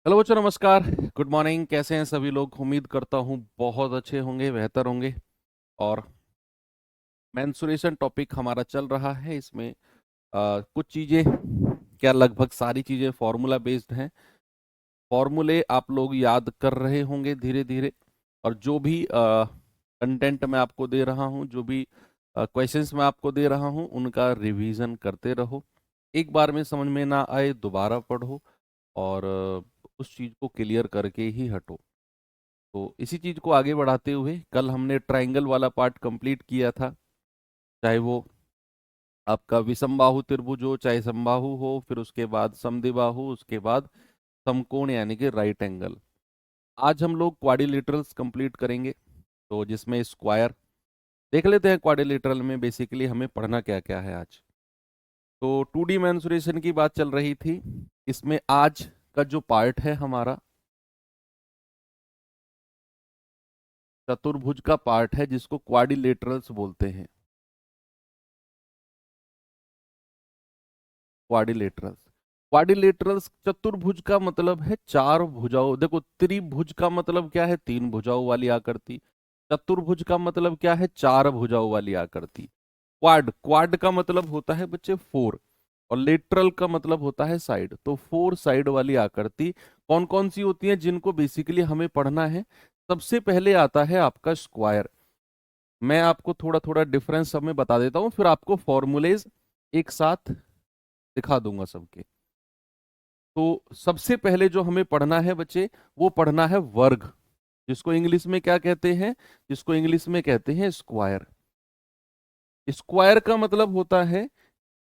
Hello बच्चों, नमस्कार। Good morning. कैसे हैं सभी लोग? उम्मीद करता हूँ बहुत अच्छे होंगे, बेहतर होंगे। और मेंसुरेशन टॉपिक हमारा चल रहा है। इसमें कुछ चीज़ें, क्या लगभग सारी चीज़ें फॉर्मूला बेस्ड हैं। फॉर्मूले आप लोग याद कर रहे होंगे धीरे धीरे। और जो भी कंटेंट मैं आपको दे रहा हूँ, जो भी क्वेश्चंस मैं आपको दे रहा हूँ, उनका रिवीजन करते रहो। एक बार में समझ में ना आए दोबारा पढ़ो, और उस चीज़ को क्लियर करके ही हटो। तो इसी चीज को आगे बढ़ाते हुए, कल हमने ट्रायंगल वाला पार्ट कंप्लीट किया था। चाहे वो आपका विषमबाहु त्रिभुज हो, चाहे समबाहु हो, फिर उसके बाद समद्विबाहु, उसके बाद समकोण यानी कि राइट एंगल। आज हम लोग क्वाड्रिलेटरल्स कंप्लीट करेंगे, तो जिसमें स्क्वायर देख लेते हैं। क्वाड्रिलेटरल में बेसिकली हमें पढ़ना क्या क्या है आज। तो 2D मेंसुरेशन की बात चल रही थी। इसमें आज का जो पार्ट है हमारा, चतुर्भुज का पार्ट है, जिसको क्वाड्रिलेटरल्स बोलते हैं। क्वाड्रिलेटरल्स। क्वाड्रिलेटरल्स, चतुर्भुज का मतलब है चार भुजाओं। देखो, त्रिभुज का मतलब क्या है? तीन भुजाओं वाली आकृति। चतुर्भुज का मतलब क्या है? चार भुजाओं वाली आकृति। क्वाड, क्वाड का मतलब होता है बच्चे फोर, और लेटरल का मतलब होता है साइड। तो फोर साइड वाली आकृति कौन कौन सी होती है, जिनको बेसिकली हमें पढ़ना है? सबसे पहले आता है आपका स्क्वायर। मैं आपको थोड़ा थोड़ा डिफरेंस सब में बता देता हूँ, फिर आपको फॉर्मूलेज एक साथ दिखा दूंगा सबके। तो सबसे पहले जो हमें पढ़ना है बच्चे, वो पढ़ना है वर्ग, जिसको इंग्लिश में क्या कहते हैं? जिसको इंग्लिश में कहते हैं स्क्वायर। स्क्वायर का मतलब होता है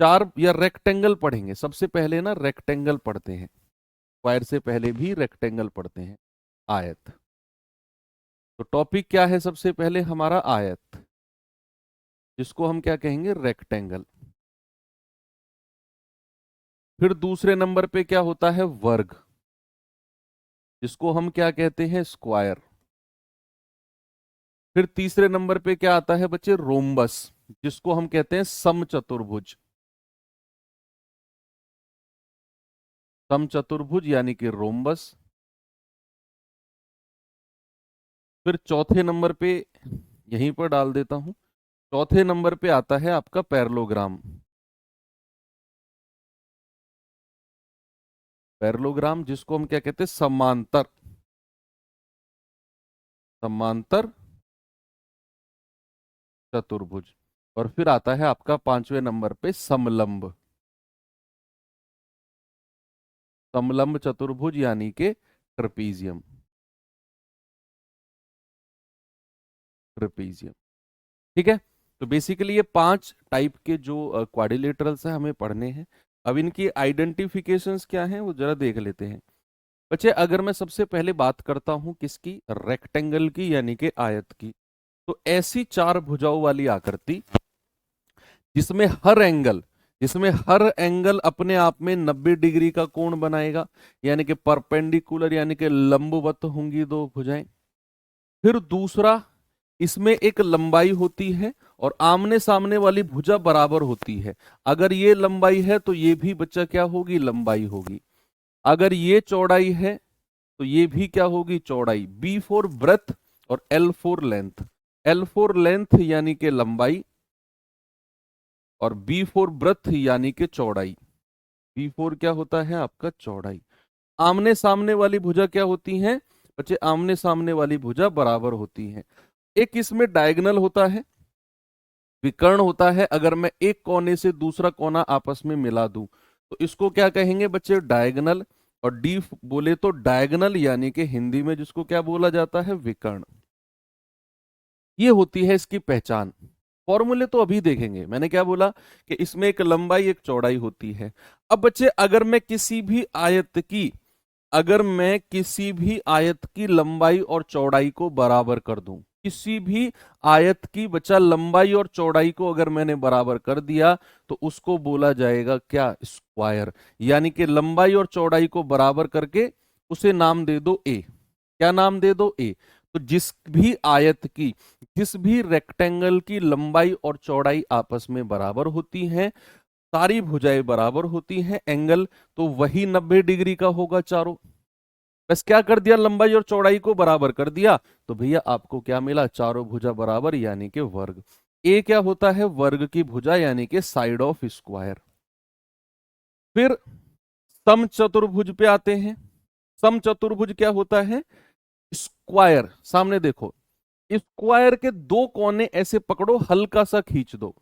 चार, या रेक्टेंगल पढ़ेंगे सबसे पहले ना, रेक्टेंगल पढ़ते हैं। स्क्वायर से पहले भी रेक्टेंगल पढ़ते हैं, आयत। तो टॉपिक क्या है सबसे पहले हमारा? आयत, जिसको हम क्या कहेंगे? रेक्टेंगल। फिर दूसरे नंबर पे क्या होता है? वर्ग, जिसको हम क्या कहते हैं? स्क्वायर। फिर तीसरे नंबर पे क्या आता है बच्चे? रोम्बस, जिसको हम कहते हैं समचतुर्भुज। समचतुर्भुज यानी कि रोम्बस। फिर चौथे नंबर पे, यहीं पर डाल देता हूं, चौथे नंबर पे आता है आपका पैरेललोग्राम। पैरेललोग्राम, जिसको हम क्या कहते हैं? समांतर। समांतर चतुर्भुज। और फिर आता है आपका पांचवें नंबर पे समलंब। समलंब चतुर्भुज यानी कि ट्रेपीजियम। ट्रेपीजियम, ठीक है। तो बेसिकली ये पांच टाइप के जो क्वाड्रिलेटरल्स हैं, हमें पढ़ने हैं। अब इनकी आइडेंटिफिकेशंस क्या हैं, वो जरा देख लेते हैं। बच्चे, अगर मैं सबसे पहले बात करता हूं किसकी? रेक्टेंगल की, यानी कि आयत की। तो ऐसी चार भुजाओं वाली आकृति जिसमें हर एंगल, जिसमें हर एंगल अपने आप में 90 डिग्री का कोण बनाएगा, यानी कि परपेंडिकुलर, यानी कि लंबवत होंगी दो भुजाएं। फिर दूसरा, इसमें एक लंबाई होती है, और आमने सामने वाली भुजा बराबर होती है। अगर ये लंबाई है तो ये भी बच्चा क्या होगी? लंबाई होगी। अगर ये चौड़ाई है तो ये भी क्या होगी? चौड़ाई। बी फॉर ब्रेथ और L for length. L for length यानी कि लंबाई, और बी फॉर ब्रेथ यानी कि चौड़ाई। बी फॉर क्या होता है आपका? चौड़ाई। आमने सामने वाली भुजा क्या होती है बच्चे? आमने सामने वाली भुजा बराबर होती है। एक इसमें डायगोनल होता है, विकर्ण होता है। अगर मैं एक कोने से दूसरा कोना आपस में मिला दूं, तो इसको क्या कहेंगे बच्चे? डायगोनल। और डी बोले तो डायगोनल, यानी कि हिंदी में जिसको क्या बोला जाता है? विकर्ण। ये होती है इसकी पहचान। फॉर्मूले तो अभी देखेंगे। मैंने क्या बोला कि इसमें एक लंबाई एक चौड़ाई होती है। अब बच्चे, अगर मैं किसी भी आयत की लंबाई और चौड़ाई को बराबर कर दूं, किसी भी आयत की बच्चा लंबाई और चौड़ाई को अगर मैंने बराबर कर दिया, तो उसको बोला जाएगा क्या? स्क्वायर। यानी कि लंबाई और चौड़ाई को बराबर करके उसे नाम दे दो ए। क्या नाम दे दो? ए। तो जिस भी आयत की, जिस भी रेक्टेंगल की लंबाई और चौड़ाई आपस में बराबर होती हैं, सारी भुजाएं बराबर होती हैं, एंगल तो वही 90 डिग्री का होगा चारों। बस क्या कर दिया, लंबाई और चौड़ाई को बराबर कर दिया, तो भैया आपको क्या मिला, चारों भुजा बराबर यानी कि वर्ग। ए क्या होता है, वर्ग की भुजा यानी कि साइड ऑफ स्क्वायर। फिर समचतुर्भुज पे आते हैं। समचतुर्भुज क्या होता है, स्क्वायर, सामने देखो, स्क्वायर के दो कोने ऐसे पकड़ो, हल्का सा खींच दो,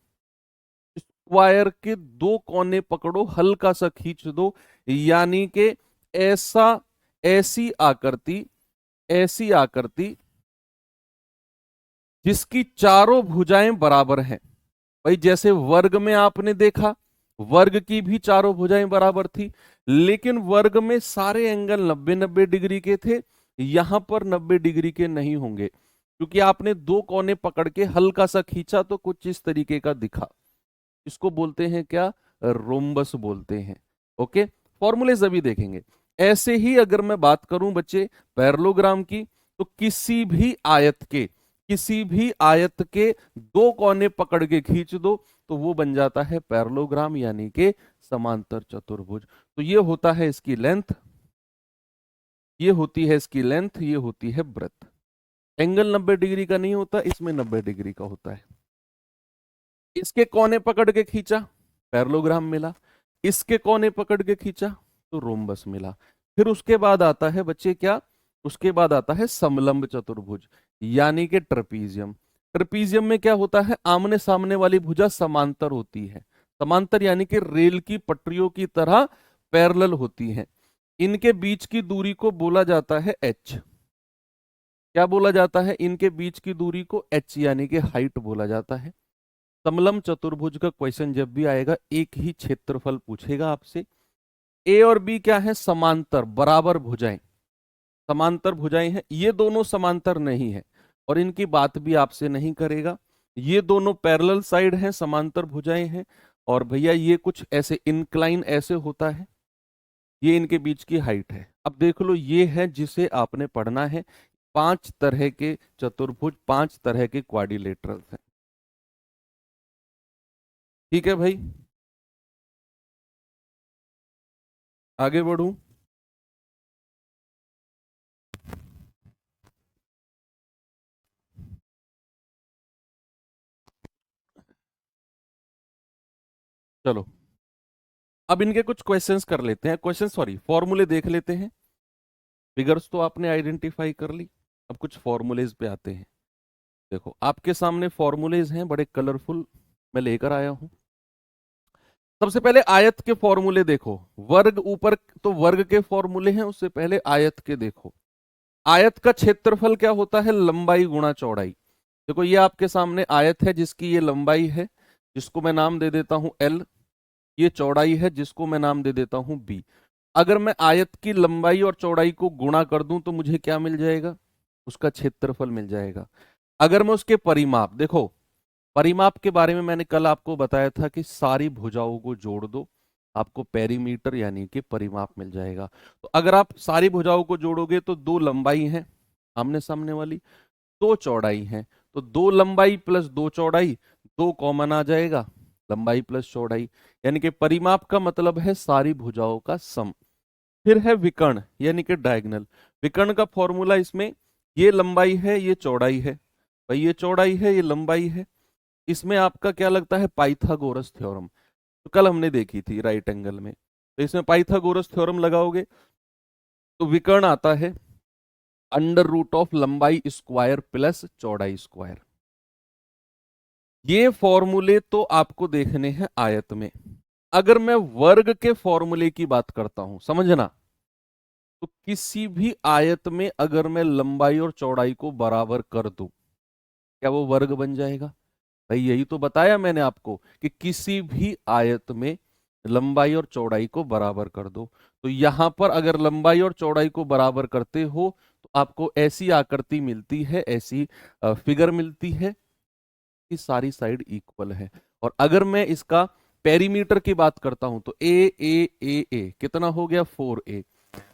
स्क्वायर के दो कोने पकड़ो, हल्का सा खींच दो, यानी कि ऐसा, ऐसी आकृति, ऐसी आकृति जिसकी चारों भुजाएं बराबर हैं। भाई जैसे वर्ग में आपने देखा, वर्ग की भी चारों भुजाएं बराबर थी, लेकिन वर्ग में सारे एंगल 90-90 डिग्री के थे, यहां पर 90 डिग्री के नहीं होंगे, क्योंकि आपने दो कोने पकड़ के हल्का सा खींचा तो कुछ इस तरीके का दिखा। इसको बोलते हैं क्या, रोम्बस बोलते हैं। ओके, फॉर्मूले अभी देखेंगे। ऐसे ही अगर मैं बात करूं बच्चे पैरेललोग्राम की, तो किसी भी आयत के, किसी भी आयत के दो कोने पकड़ के खींच दो तो वो बन जाता है पैरेललोग्राम यानी कि समांतर चतुर्भुज। तो ये होता है इसकी लेंथ, ये होती है इसकी लेंथ, ये होती है ब्रेथ। एंगल 90 डिग्री का नहीं होता, इसमें 90 डिग्री का होता है। इसके कोने पकड़ के खींचा, पैरेललोग्राम मिला, इसके कोने पकड़ के खींचा तो रोम्बस मिला। फिर उसके बाद आता है बच्चे क्या, उसके बाद आता है समलंब चतुर्भुज यानी कि ट्रेपीजियम। ट्रेपीजियम में क्या होता है, आमने सामने वाली भुजा समांतर होती है, समांतर यानी कि रेल की पटरियों की तरह पैरेलल होती है। इनके बीच की दूरी को बोला जाता है एच। क्या बोला जाता है, इनके बीच की दूरी को एच यानी कि हाइट बोला जाता है। समलंब चतुर्भुज का क्वेश्चन जब भी आएगा एक ही क्षेत्रफल पूछेगा आपसे। ए और बी क्या है, समांतर बराबर भुजाएं, समांतर भुजाएं हैं, ये दोनों समांतर नहीं है और इनकी बात भी आपसे नहीं करेगा। ये दोनों पैरेलल साइड हैं, समांतर भुजाएं हैं, और भैया ये कुछ ऐसे इंक्लाइन ऐसे होता है, ये इनके बीच की हाइट है। अब देख लो, ये है जिसे आपने पढ़ना है। 5 तरह के चतुर्भुज, 5 तरह के क्वाड्रिलेटरल्स हैं। ठीक है भाई, आगे बढ़ूं। चलो अब इनके कुछ क्वेश्चंस कर लेते हैं, क्वेश्चन सॉरी फॉर्मूले देख लेते हैं। फिगर्स तो आपने आइडेंटिफाई कर ली, अब कुछ फॉर्मूलेज पे आते हैं। देखो आपके सामने फॉर्मूलेज हैं, बड़े कलरफुल मैं लेकर आया हूं। सबसे पहले आयत के फॉर्मूले देखो, वर्ग ऊपर तो वर्ग के फॉर्मूले हैं, उससे पहले आयत के देखो। आयत का क्षेत्रफल क्या होता है, लंबाई गुणा चौड़ाई। देखो ये आपके सामने आयत है जिसकी ये लंबाई है, जिसको मैं नाम दे देता हूं एल, ये चौड़ाई है जिसको मैं नाम दे देता हूं बी। अगर मैं आयत की लंबाई और चौड़ाई को गुणा कर दूं तो मुझे क्या मिल जाएगा, उसका क्षेत्रफल मिल जाएगा। अगर मैं उसके परिमाप, देखो परिमाप के बारे में मैंने कल आपको बताया था कि सारी भुजाओं को जोड़ दो, आपको पेरीमीटर यानी कि परिमाप मिल जाएगा। तो अगर आप सारी भुजाओं को जोड़ोगे तो दो लंबाई है आमने सामने वाली, दो चौड़ाई है, तो दो लंबाई प्लस दो चौड़ाई, दो कॉमन आ जाएगा, लंबाई प्लस चौड़ाई, यानी कि परिमाप का मतलब है सारी भुजाओं का सम। फिर है विकर्ण यानी कि डायगोनल। विकर्ण का फॉर्मूला इसमें, ये लंबाई है ये चौड़ाई है, भाई ये चौड़ाई है ये लंबाई है, इसमें आपका क्या लगता है, पाइथागोरस थ्योरम, तो कल हमने देखी थी राइट एंगल में, तो इसमें पाइथागोरस थ्योरम लगाओगे तो विकर्ण आता है अंडर रूट ऑफ लंबाई स्क्वायर प्लस चौड़ाई स्क्वायर। ये फॉर्मूले तो आपको देखने हैं आयत में। अगर मैं वर्ग के फॉर्मूले की बात करता हूं, समझना, तो किसी भी आयत में अगर मैं लंबाई और चौड़ाई को बराबर कर दूं, क्या वो वर्ग बन जाएगा। भाई यही तो बताया मैंने आपको कि किसी भी आयत में लंबाई और चौड़ाई को बराबर कर दो। तो यहां पर अगर लंबाई और चौड़ाई को बराबर करते हो तो आपको ऐसी आकृति मिलती है, ऐसी फिगर मिलती है कि सारी साइड इक्वल है। और अगर मैं इसका पेरीमीटर की बात करता हूं तो ए कितना हो गया, 4a।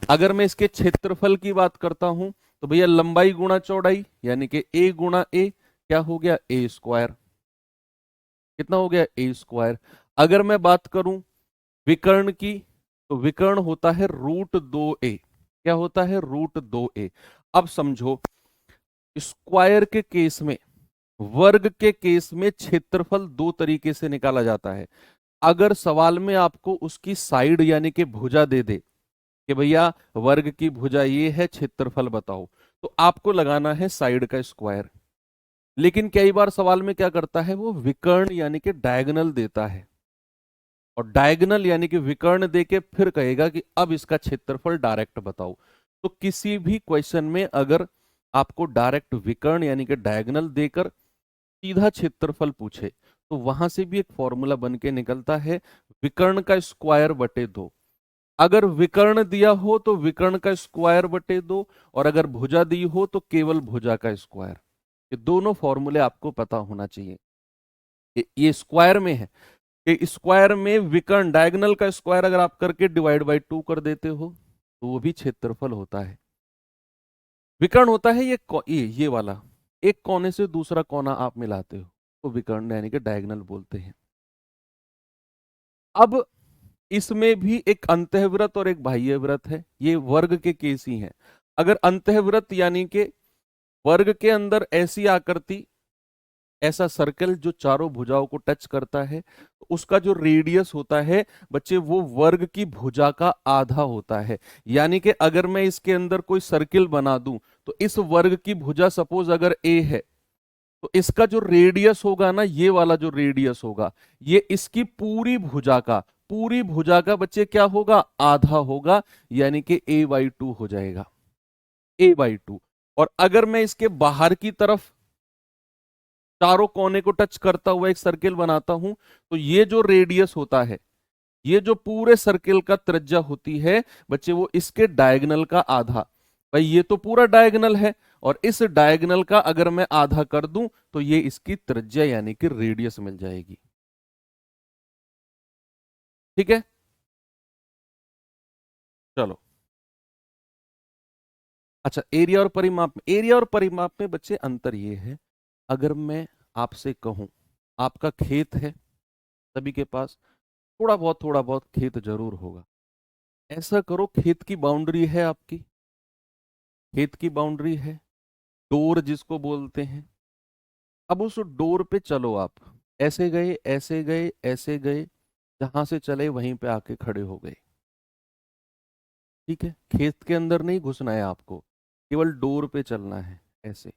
अगर मैं इसके क्षेत्रफल की बात करता हूं तो भैया लंबाई गुणा चौड़ाई यानी कि ए गुणा ए, क्या हो गया, ए स्क्वायर, कितना हो गया, ए स्क्वायर। अगर मैं बात करूं विकर्ण की, तो विकर्ण होता है रूट 2a, क्या होता है, √2a। अब समझो, स्क्वायर के केस में, वर्ग के केस में क्षेत्रफल दो तरीके से निकाला जाता है। अगर सवाल में आपको उसकी साइड यानी कि भुजा दे दे कि भैया वर्ग की भुजा ये है, क्षेत्रफल बताओ, तो आपको लगाना है साइड का स्क्वायर। लेकिन कई बार सवाल में क्या करता है, वो विकर्ण यानी कि डायगोनल देता है, और डायगोनल यानी कि विकर्ण देके फिर कहेगा कि अब इसका क्षेत्रफल डायरेक्ट बताओ। तो किसी भी क्वेश्चन में अगर आपको डायरेक्ट विकर्ण यानी कि डायगोनल देकर सीधा क्षेत्रफल पूछे, तो वहां से भी एक फॉर्मूला बन के निकलता है, विकर्ण का स्क्वायर बटे 2। अगर विकर्ण दिया हो तो विकर्ण का स्क्वायर बटे 2, और अगर भुजा दी हो तो केवल भुजा का स्क्वायर। ये दोनों फॉर्मूले आपको पता होना चाहिए। ये स्क्वायर में है कि स्क्वायर में विकर्ण डायगोनल का स्क्वायर अगर आप करके डिवाइड बाई 2 कर देते हो तो वो भी क्षेत्रफल होता है। विकर्ण होता है ये वाला, एक कोने से दूसरा कोना आप मिलाते हो तो विकर्ण यानी कि डायगोनल बोलते हैं। अब इसमें भी एक अंतःवृत्त और एक बाह्यवृत्त है, ये वर्ग के केस ही हैं। अगर अंतःवृत्त यानी कि वर्ग के अंदर ऐसी आकृति, ऐसा सर्कल जो चारों भुजाओं को टच करता है, तो उसका जो रेडियस होता है बच्चे, वो वर्ग की भुजा का आधा होता है। यानी कि अगर मैं इसके अंदर कोई सर्किल बना दूं, तो इस वर्ग की भुजा सपोज अगर ए है, तो इसका जो रेडियस होगा ना, ये वाला जो रेडियस होगा, ये इसकी पूरी भुजा का बच्चे क्या होगा, आधा होगा, यानी कि a/2 हो जाएगा, a/2। और अगर मैं इसके बाहर की तरफ चारों कोने को टच करता हुआ एक सर्किल बनाता हूं, तो ये जो रेडियस होता है, ये जो पूरे सर्किल का त्रिज्या होती है बच्चे, वो इसके डायगोनल का आधा। भाई ये तो पूरा डायगोनल है, और इस डायगोनल का अगर मैं आधा कर दूं तो ये इसकी त्रिज्या यानी कि रेडियस मिल जाएगी। ठीक है, चलो। अच्छा, एरिया और परिमाप में बच्चे अंतर ये है, अगर मैं आपसे कहूं, आपका खेत है, सभी के पास थोड़ा बहुत खेत जरूर होगा। ऐसा करो, खेत की बाउंड्री है आपकी, खेत की बाउंड्री है, डोर जिसको बोलते हैं। अब उस डोर पे चलो आप, ऐसे गए ऐसे गए ऐसे गए, जहां से चले वहीं पे आके खड़े हो गए। ठीक है, खेत के अंदर नहीं घुसना है आपको, केवल डोर पे चलना है, ऐसे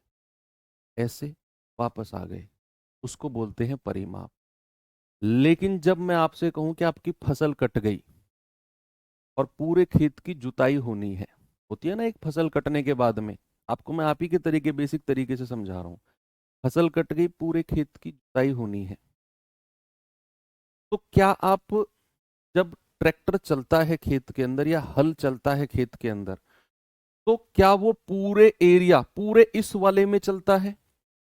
ऐसे वापस आ गए, उसको बोलते हैं परिमाप। लेकिन जब मैं आपसे कहूं कि आपकी फसल कट गई और पूरे खेत की जुताई होनी है, होती है ना एक फसल कटने के बाद में, आपको मैं आप ही के तरीके, बेसिक तरीके से समझा रहा हूं। फसल कट गई, पूरे खेत की जुताई होनी है, तो क्या आप, जब ट्रैक्टर चलता है खेत के अंदर या हल चलता है खेत के अंदर, तो क्या वो पूरे एरिया, पूरे इस वाले में चलता है,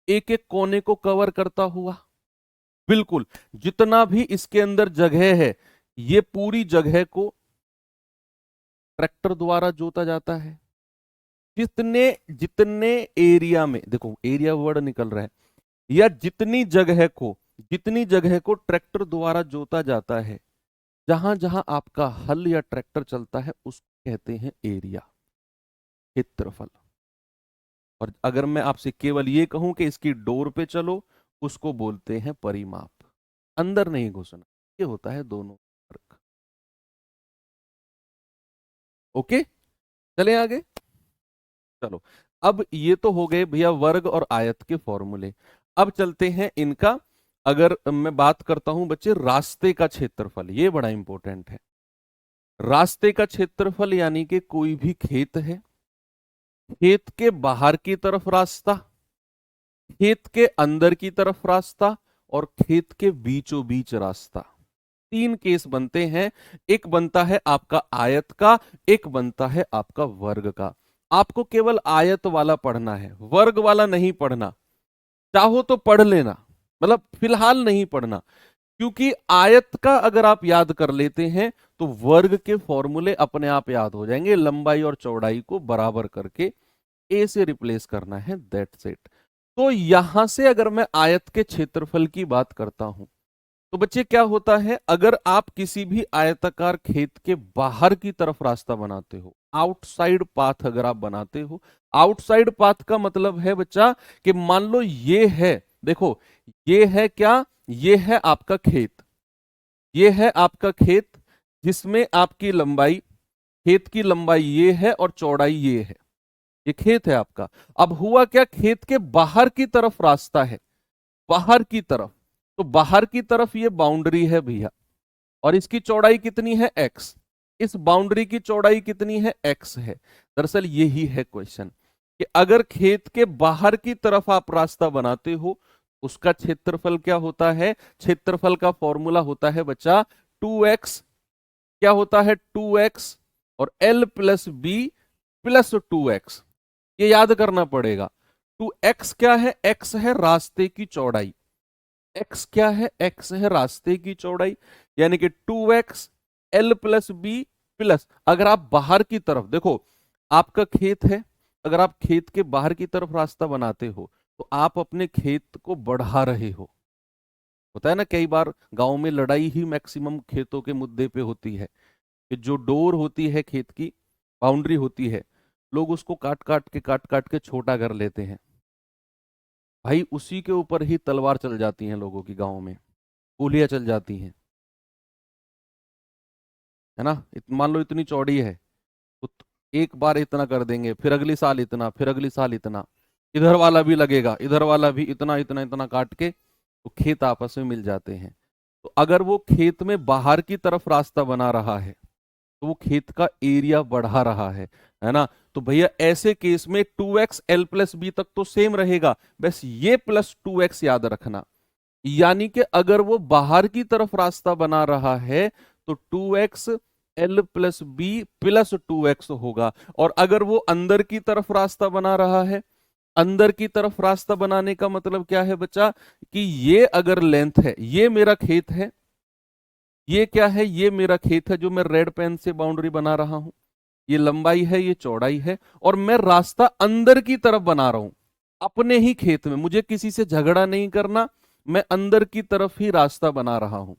एक एक कोने को कवर करता हुआ? बिल्कुल। जितना भी इसके अंदर जगह है, ये पूरी जगह को ट्रैक्टर द्वारा जोता जाता है। जितने जितने एरिया में, देखो एरिया वर्ड निकल रहा है, या जितनी जगह को ट्रैक्टर द्वारा जोता जाता है, जहां जहां आपका हल या ट्रैक्टर चलता है, उसको कहते हैं एरिया, क्षेत्रफल। और अगर मैं आपसे केवल ये कहूं कि इसकी डोर पे चलो, उसको बोलते हैं परिमाप। अंदर नहीं घुसना, ये होता है दोनों फर्क। ओके, चले आगे। चलो, अब ये तो हो गए भैया वर्ग और आयत के फॉर्मूले। अब चलते हैं इनका, अगर मैं बात करता हूं बच्चे रास्ते का क्षेत्रफल, ये बड़ा इंपॉर्टेंट है। रास्ते का क्षेत्रफल यानी कि कोई भी खेत है, खेत के बाहर की तरफ रास्ता, खेत के अंदर की तरफ रास्ता, और खेत के बीचों बीच रास्ता। तीन केस बनते हैं, एक बनता है आपका आयत का, एक बनता है आपका वर्ग का। आपको केवल आयत वाला पढ़ना है, वर्ग वाला नहीं पढ़ना। चाहो तो पढ़ लेना, मतलब फिलहाल नहीं पढ़ना, क्योंकि आयत का अगर आप याद कर लेते हैं तो वर्ग के फॉर्मूले अपने आप याद हो जाएंगे। लंबाई और चौड़ाई को बराबर करके ए से रिप्लेस करना है, दैट्स इट। तो यहां से अगर मैं आयत के क्षेत्रफल की बात करता हूं, तो बच्चे क्या होता है, अगर आप किसी भी आयताकार खेत के बाहर की तरफ रास्ता बनाते हो, आउटसाइड पाथ अगर आप बनाते हो, आउटसाइड पाथ का मतलब है बच्चा कि मान लो ये है, देखो ये है क्या, ये है आपका खेत, ये है आपका खेत जिसमें आपकी लंबाई, खेत की लंबाई ये है और चौड़ाई ये है, ये खेत है आपका। अब हुआ क्या, खेत के बाहर की तरफ रास्ता है, बाहर की तरफ, तो बाहर की तरफ ये बाउंड्री है भैया, और इसकी चौड़ाई कितनी है, एक्स, इस बाउंड्री की चौड़ाई कितनी है, एक्स है। दरअसल यही है क्वेश्चन, कि अगर खेत के बाहर की तरफ आप रास्ता बनाते हो, उसका क्षेत्रफल क्या होता है, क्षेत्रफल का फॉर्मूला होता है बच्चा 2x, क्या होता है 2x, और l plus B plus 2x, ये याद करना पड़ेगा। 2x क्या है, x है रास्ते की चौड़ाई, x क्या है, x है रास्ते की चौड़ाई, यानी कि 2x l plus B plus, अगर आप बाहर की तरफ देखो, आपका खेत है, अगर आप खेत के बाहर की तरफ रास्ता बनाते हो तो आप अपने खेत को बढ़ा रहे हो। होता है ना, कई बार गांव में लड़ाई ही मैक्सिमम खेतों के मुद्दे पे होती है, कि जो डोर होती है खेत की, बाउंड्री होती है, लोग उसको काट काट के छोटा कर लेते हैं। भाई उसी के ऊपर ही तलवार चल जाती हैं लोगों की, गांव में गोलियां चल जाती हैं, है ना। मान लो इतनी चौड़ी है, तो एक बार इतना कर देंगे, फिर अगली साल इतना, फिर अगली साल इतना, इधर वाला भी लगेगा, इधर वाला भी इतना इतना इतना काट के, तो खेत आपस में मिल जाते हैं। तो अगर वो खेत में बाहर की तरफ रास्ता बना रहा है तो वो खेत का एरिया बढ़ा रहा है ना। तो भैया ऐसे केस में 2x l प्लस बी तक तो सेम रहेगा, बस ये प्लस 2x याद रखना। यानी कि अगर वो बाहर की तरफ रास्ता बना रहा है तो 2x l plus B plus 2x होगा, और अगर वो अंदर की तरफ रास्ता बना रहा है, अंदर की तरफ रास्ता बनाने का मतलब क्या है बच्चा, कि ये अगर लेंथ है, ये मेरा खेत है, ये क्या है, ये मेरा खेत है जो मैं रेड पेन से बाउंड्री बना रहा हूं, ये लंबाई है, ये चौड़ाई है, और मैं रास्ता अंदर की तरफ बना रहा हूं अपने ही खेत में, मुझे किसी से झगड़ा नहीं करना, मैं अंदर की तरफ ही रास्ता बना रहा हूं,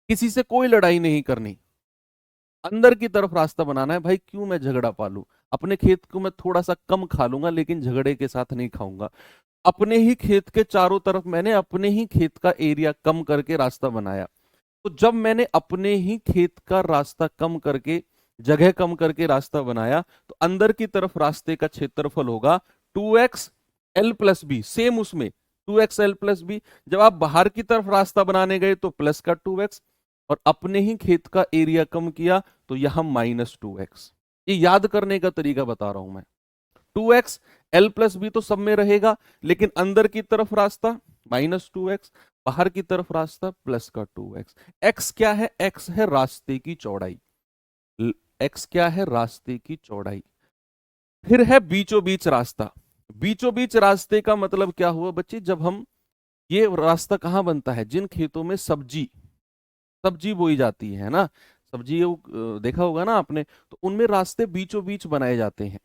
किसी से कोई लड़ाई नहीं करनी, अंदर की तरफ रास्ता बनाना है। भाई क्यों मैं झगड़ा पालू, अपने खेत को मैं थोड़ा सा कम खा लूंगा लेकिन झगड़े के साथ नहीं खाऊंगा। अपने ही खेत के चारों तरफ मैंने अपने ही खेत का एरिया कम करके रास्ता बनाया, तो जब मैंने अपने ही खेत का रास्ता कम करके, जगह कम करके रास्ता बनाया, तो अंदर की तरफ रास्ते का क्षेत्रफल होगा 2x l plus B, same उसमें 2x l प्लस बी। जब आप बाहर की तरफ रास्ता बनाने गए तो प्लस का 2x, और अपने ही खेत का एरिया कम किया तो यहां -2x। ये याद करने का तरीका बता रहा हूं मैं। 2x l प्लस बी तो सब में रहेगा, लेकिन अंदर की तरफ रास्ता -2x, बाहर की तरफ रास्ता प्लस का 2x। x क्या है, x है रास्ते की चौड़ाई, x क्या है, रास्ते की चौड़ाई। फिर है बीचों बीच रास्ता, बीचों बीच रास्ते का मतलब क्या हुआ बच्चे, जब हम, ये रास्ता कहाँ बनता है, जिन खेतों में सब्जी सब्जी बोई जाती है ना, सब्जी देखा होगा ना आपने, तो उनमें रास्ते बीचों बीच बनाए जाते हैं।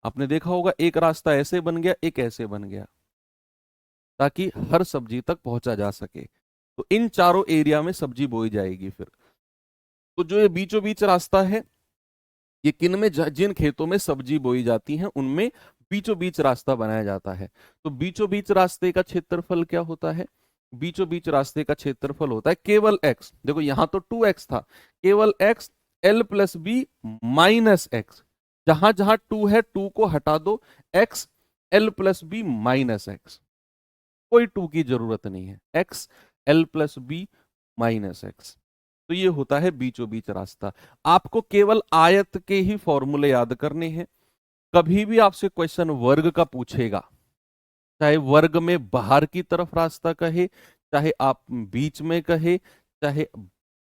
आपने देखा होगा एक रास्ता ऐसे बन गया, एक ऐसे बन गया, ताकि हर सब्जी तक पहुंचा जा सके। तो इन चारों एरिया में सब्जी बोई जाएगी फिर। तो जो ये बीचों बीच रास्ता है, ये किन में, जिन खेतों में सब्जी बोई जाती है उनमें बीचों बीच रास्ता बनाया जाता है। तो बीचों बीच रास्ते का क्षेत्रफल क्या होता है, बीचों बीच रास्ते का क्षेत्रफल होता है केवल x, देखो यहां तो 2x था, केवल x l plus B minus X, जहां जहां 2 है 2 को हटा दो, x l plus B minus X, कोई 2 की जरूरत नहीं है, x l plus B minus X. तो ये होता है बीचों बीच रास्ता। आपको केवल आयत के ही फॉर्मूले याद करने हैं। कभी भी आपसे क्वेश्चन वर्ग का पूछेगा, चाहे वर्ग में बाहर की तरफ रास्ता कहे, चाहे आप बीच में कहे, चाहे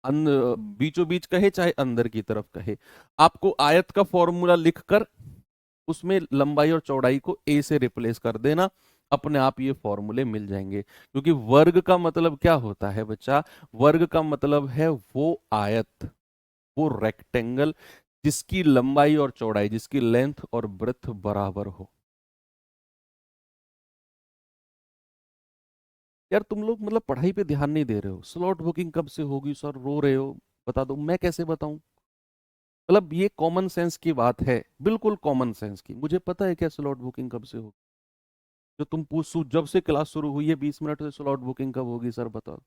बीचों बीच कहे, चाहे अंदर की तरफ कहे, आपको आयत का फॉर्मूला लिखकर उसमें लंबाई और चौड़ाई को a से रिप्लेस कर देना, अपने आप ये फॉर्मूले मिल जाएंगे। क्योंकि वर्ग का मतलब क्या होता है बच्चा, वर्ग का मतलब है वो आयत, वो रेक्टेंगल जिसकी लंबाई और चौड़ाई, जिसकी लेंथ और ब्रेथ बराबर हो। यार तुम लोग मतलब पढ़ाई पे ध्यान नहीं दे रहे हो, स्लॉट बुकिंग कब से होगी सर, रो रहे हो, बता दो, मैं कैसे बताऊं? मतलब ये कॉमन सेंस की बात है, बिल्कुल कॉमन सेंस की। मुझे पता है क्या स्लॉट बुकिंग कब से होगी। जो तुम पूछ जब से क्लास शुरू हुई है 20 मिनट से स्लॉट बुकिंग कब होगी सर बताओ।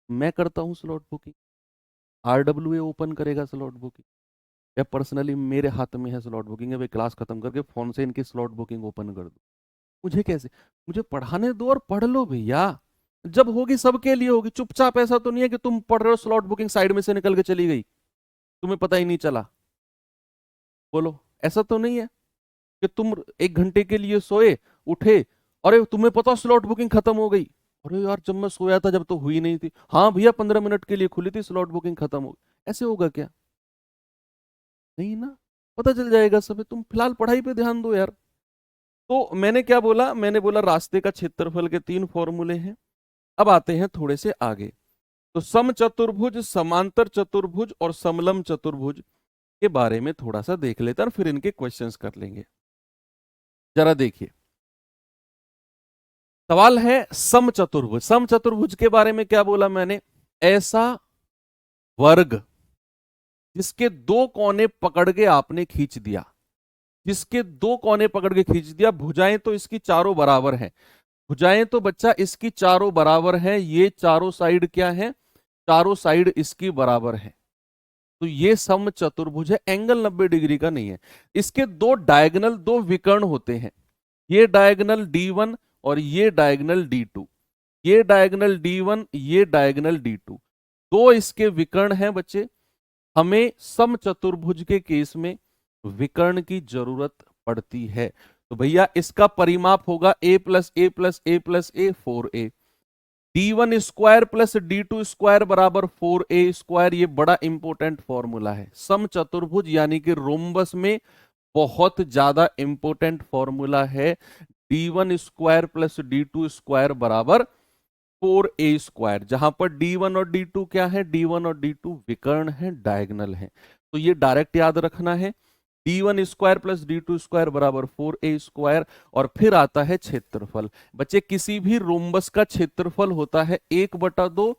मैं करता हूँ स्लॉट बुकिंग, RWA ओपन करेगा स्लॉट बुकिंग, या पर्सनली मेरे हाथ में है स्लॉट बुकिंग है भाई, क्लास खत्म करके फोन से इनकी स्लॉट बुकिंग ओपन कर दो। मुझे कैसे, मुझे पढ़ाने दो और पढ़ लो भैया, जब होगी सबके लिए होगी। चुपचाप ऐसा तो नहीं है कि तुम पढ़ रहे हो स्लॉट बुकिंग साइड में से निकल के चली गई, तुम्हें पता ही नहीं चला। बोलो, ऐसा तो नहीं है कि तुम 1 घंटे के लिए सोए, उठे, अरे तुम्हें पता स्लॉट बुकिंग खत्म हो गई, अरे यार जब मैं सोया था जब तो हुई नहीं थी, हाँ भैया 15 मिनट के लिए खुली थी स्लॉट बुकिंग खत्म हो गई। ऐसे होगा क्या? नहीं ना, पता चल जाएगा सब। तुम फिलहाल पढ़ाई पे ध्यान दो यार। तो मैंने क्या बोला, मैंने बोला रास्ते का क्षेत्रफल के 3 फॉर्मूले हैं। अब आते हैं थोड़े से आगे। तो समचतुर्भुज, समांतर चतुर्भुज और समलंब चतुर्भुज के बारे में थोड़ा सा देख लेते हैं और फिर इनके क्वेश्चंस कर लेंगे। जरा देखिए, सवाल है समचतुर्भुज। समचतुर्भुज के बारे में क्या बोला मैंने, ऐसा वर्ग जिसके 2 कोने पकड़ के आपने खींच दिया, जिसके 2 कोने पकड़ के खींच दिया, भुजाएं तो इसकी चारों बराबर हैं, भुजाएं तो बच्चा इसकी चारों बराबर हैं, ये चारों साइड क्या है, चारों साइड इसकी बराबर है, तो ये समचतुर्भुज है, एंगल 90 डिग्री का नहीं है। इसके 2 डायगोनल, 2 विकर्ण होते हैं, ये डायगोनल D1 और ये डायगोनल D2, ये डायगोनल D1, ये डायगोनल D2, 2 इसके विकर्ण हैं बच्चे। हमें समचतुर्भुज के केस में विकर्ण की जरूरत पड़ती है, तो भैया इसका परिमाप होगा a plus A plus A plus A 4a, D1 square plus D2 square बराबर 4a स्क्वायर। ये बड़ा इंपॉर्टेंट फॉर्मूला है समचतुर्भुज यानी कि रोम्बस में, बहुत ज्यादा इंपॉर्टेंट फॉर्मूला है। D1 square plus D2 square बराबर 4a स्क्वायर, जहां पर D1 और D2 क्या है, D1 और D2 विकर्ण है, डायगोनल है, तो ये डायरेक्ट याद रखना है। D1 square plus D2 square बराबर 4a स्क्वायर। और फिर आता है क्षेत्रफल। बच्चे किसी भी रोम्बस का क्षेत्रफल होता है 1/2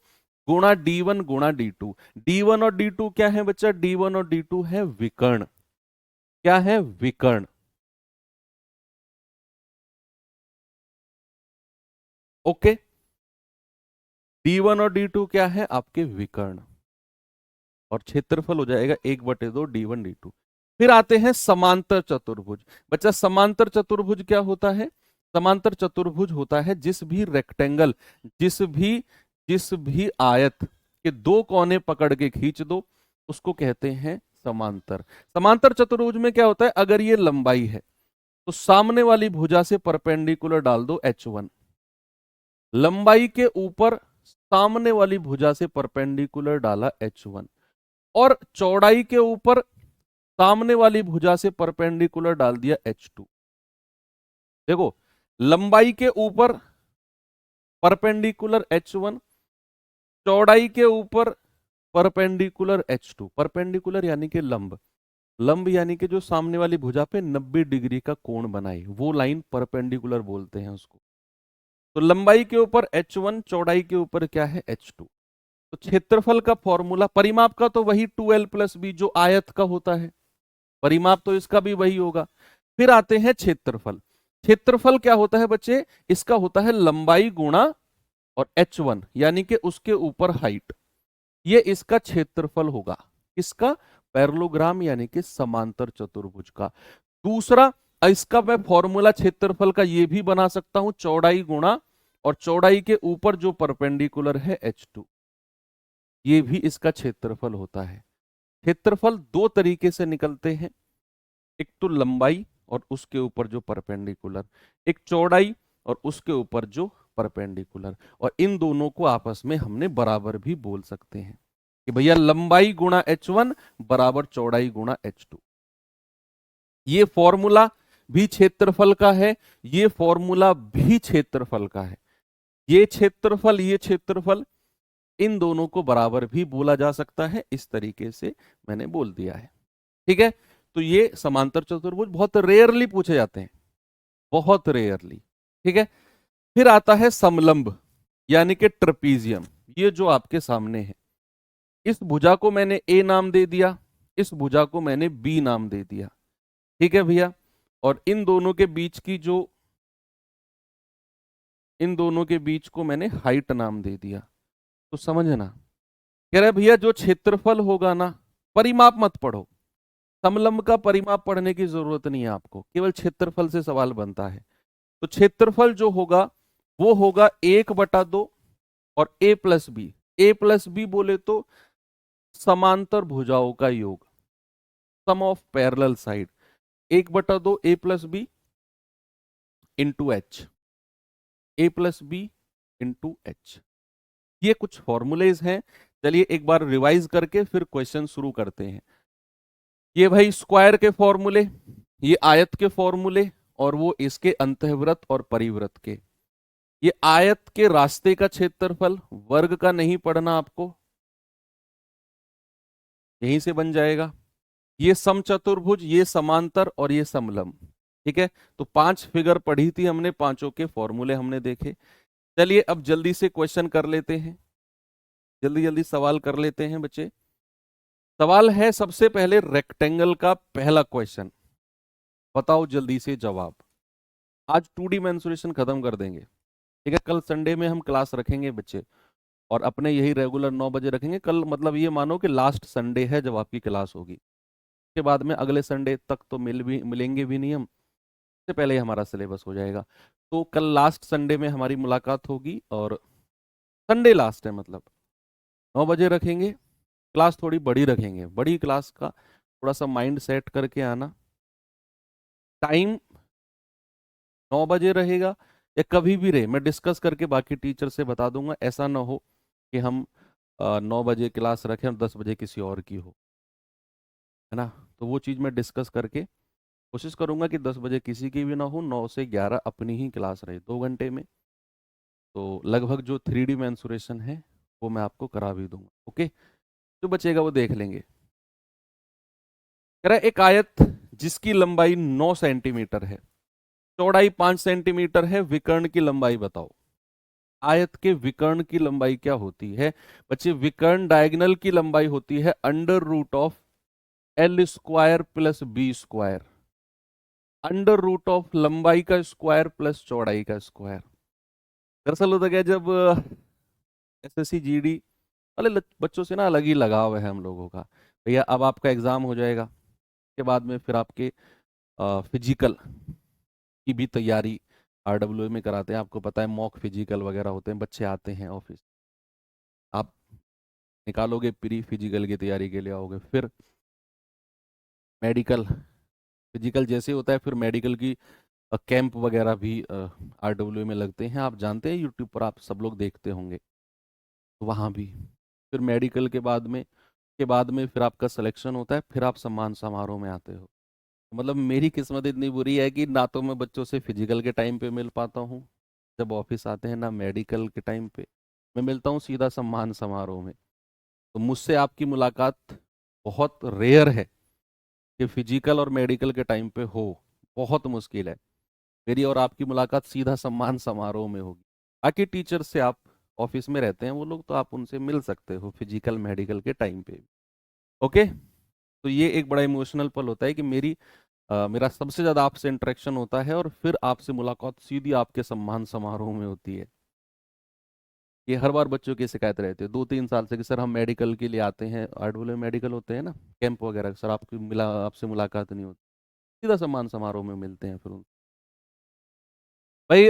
गुणा D1 गुणा D2। D1 और D2 क्या है बच्चा, D1 और D2 है विकर्ण, क्या है, विकर्ण। ओके, D1 और D2 क्या है, आपके विकर्ण, और क्षेत्रफल हो जाएगा 1/2 D1 D2। फिर आते हैं समांतर चतुर्भुज। बच्चा समांतर चतुर्भुज क्या होता है, समांतर चतुर्भुज होता है जिस भी रेक्टेंगल, जिस भी आयत के 2 कोने पकड़ के खींच दो, उसको कहते हैं समांतर। समांतर चतुर्भुज में क्या होता है, अगर ये लंबाई है तो सामने वाली भुजा से परपेंडिकुलर डाल दो H1, लंबाई के ऊपर सामने वाली भुजा से परपेंडिकुलर डाला H1, और चौड़ाई के ऊपर सामने वाली भुजा से परपेंडिकुलर डाल दिया H2। देखो, लंबाई के ऊपर परपेंडिकुलर H1, चौड़ाई के ऊपर परपेंडिकुलर H2। परपेंडिकुलर यानी कि लंब, लंब यानी कि जो सामने वाली भुजा पे 90 डिग्री का कोण बनाए, वो लाइन परपेंडिकुलर बोलते हैं उसको। तो लंबाई के ऊपर H1, चौड़ाई के ऊपर क्या है, H2। तो क्षेत्रफल का फॉर्मूला, परिमाप का तो वही 2l प्लस बी जो आयत का होता है, परिमाप तो इसका भी वही होगा। फिर आते हैं क्षेत्रफल। क्षेत्रफल क्या होता है बच्चे, इसका होता है लंबाई गुणा और H1 यानी कि उसके ऊपर हाइट, ये इसका क्षेत्रफल होगा। किसका, पैरेललोग्राम यानी कि समांतर चतुर्भुज का। दूसरा, इसका मैं फॉर्मूला क्षेत्रफल का ये भी बना सकता हूं, चौड़ाई गुणा और चौड़ाई के ऊपर जो परपेंडिकुलर है H2, ये भी इसका क्षेत्रफल होता है। क्षेत्रफल 2 तरीके से निकलते हैं, एक तो लंबाई और उसके ऊपर जो परपेंडिकुलर, एक चौड़ाई और उसके ऊपर जो परपेंडिकुलर, और इन दोनों को आपस में हमने बराबर भी बोल सकते हैं कि भैया लंबाई गुणा H1 बराबर चौड़ाई गुणा H2। ये फॉर्मूला भी क्षेत्रफल का है, ये फॉर्मूला भी क्षेत्रफल का है। ये क्षेत्रफल, ये क्षेत्रफल, इन दोनों को बराबर भी बोला जा सकता है, इस तरीके से मैंने बोल दिया है। ठीक है, तो ये समांतर चतुर्भुज बहुत रेयरली पूछे जाते हैं, बहुत रेयरली। ठीक है, फिर आता है समलंब। यानी कि ट्रेपीजियम, ये जो आपके सामने है, इस भुजा को मैंने ए नाम दे दिया, इस भुजा को मैंने बी नाम दे दिया। ठीक है भैया। और इन दोनों के बीच को मैंने हाइट नाम दे दिया। तो समझना, कह रहे भैया जो क्षेत्रफल होगा ना, परिमाप मत पढ़ो, समलंब का परिमाप पढ़ने की जरूरत नहीं है आपको, केवल क्षेत्रफल से सवाल बनता है। तो क्षेत्रफल जो होगा वो होगा 1/2 और a+b। a+b बोले तो समांतर भुजाओं का योग, sum of parallel side. 1/2 a+b into H, a+b into H. ये कुछ फॉर्मूलेज हैं। चलिए एक बार रिवाइज करके फिर क्वेश्चन शुरू करते हैं। ये भाई स्क्वायर के फॉर्मूले, ये आयत के फॉर्मूले, और वो इसके अंतःवृत्त और परिवृत्त के। ये आयत के रास्ते का क्षेत्रफल, वर्ग का नहीं पढ़ना आपको, यहीं से बन जाएगा। ये समचतुर्भुज, ये समांतर और ये समलंब। ठीक है, तो 5 फिगर पढ़ी थी हमने, पांचों के फॉर्मूले हमने देखे। चलिए अब जल्दी से क्वेश्चन कर लेते हैं, जल्दी जल्दी सवाल कर लेते हैं बच्चे। सवाल है सबसे पहले रेक्टेंगल का पहला क्वेश्चन, बताओ जल्दी से जवाब। आज 2D मेंसुरेशन खत्म कर देंगे। ठीक है, कल संडे में हम क्लास रखेंगे बच्चे, और अपने यही रेगुलर 9 बजे रखेंगे कल। मतलब ये मानो कि लास्ट संडे है जब आपकी क्लास होगी, के बाद में अगले संडे तक तो मिलेंगे भी नहीं हम, इससे पहले ही हमारा सिलेबस हो जाएगा। तो कल लास्ट संडे में हमारी मुलाकात होगी, और संडे लास्ट है, मतलब 9 बजे रखेंगे क्लास। थोड़ी बड़ी रखेंगे, बड़ी क्लास का थोड़ा सा माइंड सेट करके आना। टाइम 9 बजे रहेगा या कभी भी रहे, मैं डिस्कस करके बाकी टीचर से बता दूंगा। ऐसा ना हो कि हम 9 बजे क्लास रखें और 10 बजे किसी और की हो, है ना। तो वो चीज़ मैं डिस्कस करके कोशिश करूंगा कि 10 बजे किसी की भी ना हो, 9 से 11 अपनी ही क्लास रहे 2 घंटे में। तो लगभग जो 3D मेंसुरेशन है वो मैं आपको करा भी दूंगा। ओके, जो बचेगा वो देख लेंगे। कह रहा है एक आयत जिसकी लंबाई 9 सेंटीमीटर है, चौड़ाई 5 सेंटीमीटर है, विकर्ण की लंबाई बताओ। आयत के विकर्ण की लंबाई क्या होती है बच्चे? विकर्ण डायगोनल की लंबाई होती है √L² प्लस b²। √, लंबाई का स्क्वायर प्लस चौड़ाई का स्क्वायर। दरअसल होता क्या, जब SSC GD वाले बच्चों से ना अलग ही लगाव है हम लोगों का। भैया अब आपका एग्जाम हो जाएगा, के बाद में फिर आपके फिजिकल की भी तैयारी RWA में कराते हैं। आपको पता है मॉक फिजिकल वगैरह होते हैं, बच्चे आते हैं ऑफिस, आप निकालोगे प्री फिजिकल की तैयारी के लिए आओगे, फिर मेडिकल, फिजिकल जैसे होता है फिर मेडिकल की कैंप वगैरह भी RWA में लगते हैं। आप जानते हैं, यूट्यूब पर आप सब लोग देखते होंगे, तो वहाँ भी फिर मेडिकल के बाद में फिर आपका सिलेक्शन होता है, फिर आप सम्मान समारोह में आते हो। मतलब मेरी किस्मत इतनी बुरी है कि ना तो मैं बच्चों से फिजिकल के टाइम पे मिल पाता हूँ जब ऑफिस आते हैं, ना मेडिकल के टाइम पे मैं मिलता हूँ सीधा सम्मान समारोह में। तो मुझसे आपकी मुलाकात बहुत रेयर है कि फिजिकल और मेडिकल के टाइम पे हो, बहुत मुश्किल है। मेरी और आपकी मुलाकात सीधा सम्मान समारोह में होगी। बाकी टीचर से आप ऑफिस में रहते हैं वो लोग, तो आप उनसे मिल सकते हो फिजिकल मेडिकल के टाइम पे। ओके, तो ये एक बड़ा इमोशनल पल होता है कि मेरा सबसे ज़्यादा आपसे इंटरेक्शन होता है, और फिर आपसे मुलाकात सीधी आपके सम्मान समारोह में होती है। ये हर बार बच्चों की शिकायत रहती है 2-3 साल से कि सर हम मेडिकल के लिए आते हैं, RWA मेडिकल होते हैं ना कैंप वगैरह, सर आपसे मुलाकात नहीं होती। सीधा सम्मान समारोह में मिलते हैं फिर भाई।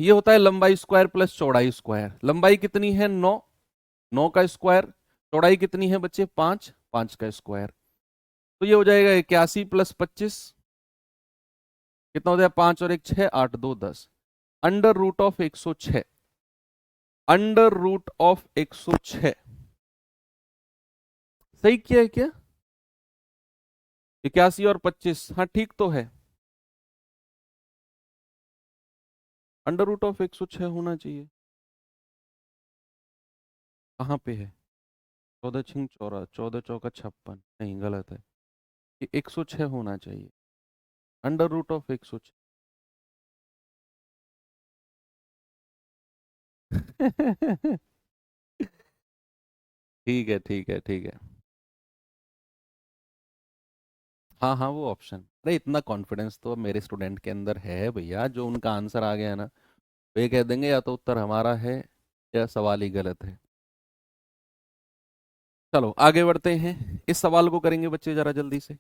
ये होता है लंबाई स्क्वायर प्लस चौड़ाई स्क्वायर। लंबाई कितनी है? 9, 9 का स्क्वायर। चौड़ाई कितनी है बच्चे? 5, 5 का स्क्वायर। तो ये हो जाएगा 81 प्लस 25, कितना हो जाएगा? 5 और 1 6, 8 2 10। √106, √106। सही किया है क्या? 81 और 25, हाँ ठीक तो है। √106 होना चाहिए। कहाँ पे है? 14 × 14, 14 × 56, नहीं गलत है, ये 106 होना चाहिए। √106। ठीक है, ठीक है, ठीक है। हाँ हाँ, वो ऑप्शन, अरे इतना कॉन्फिडेंस तो मेरे स्टूडेंट के अंदर है भैया, जो उनका आंसर आ गया ना, वे कह देंगे या तो उत्तर हमारा है या सवाल ही गलत है। चलो आगे बढ़ते हैं, इस सवाल को करेंगे बच्चे जरा जल्दी से।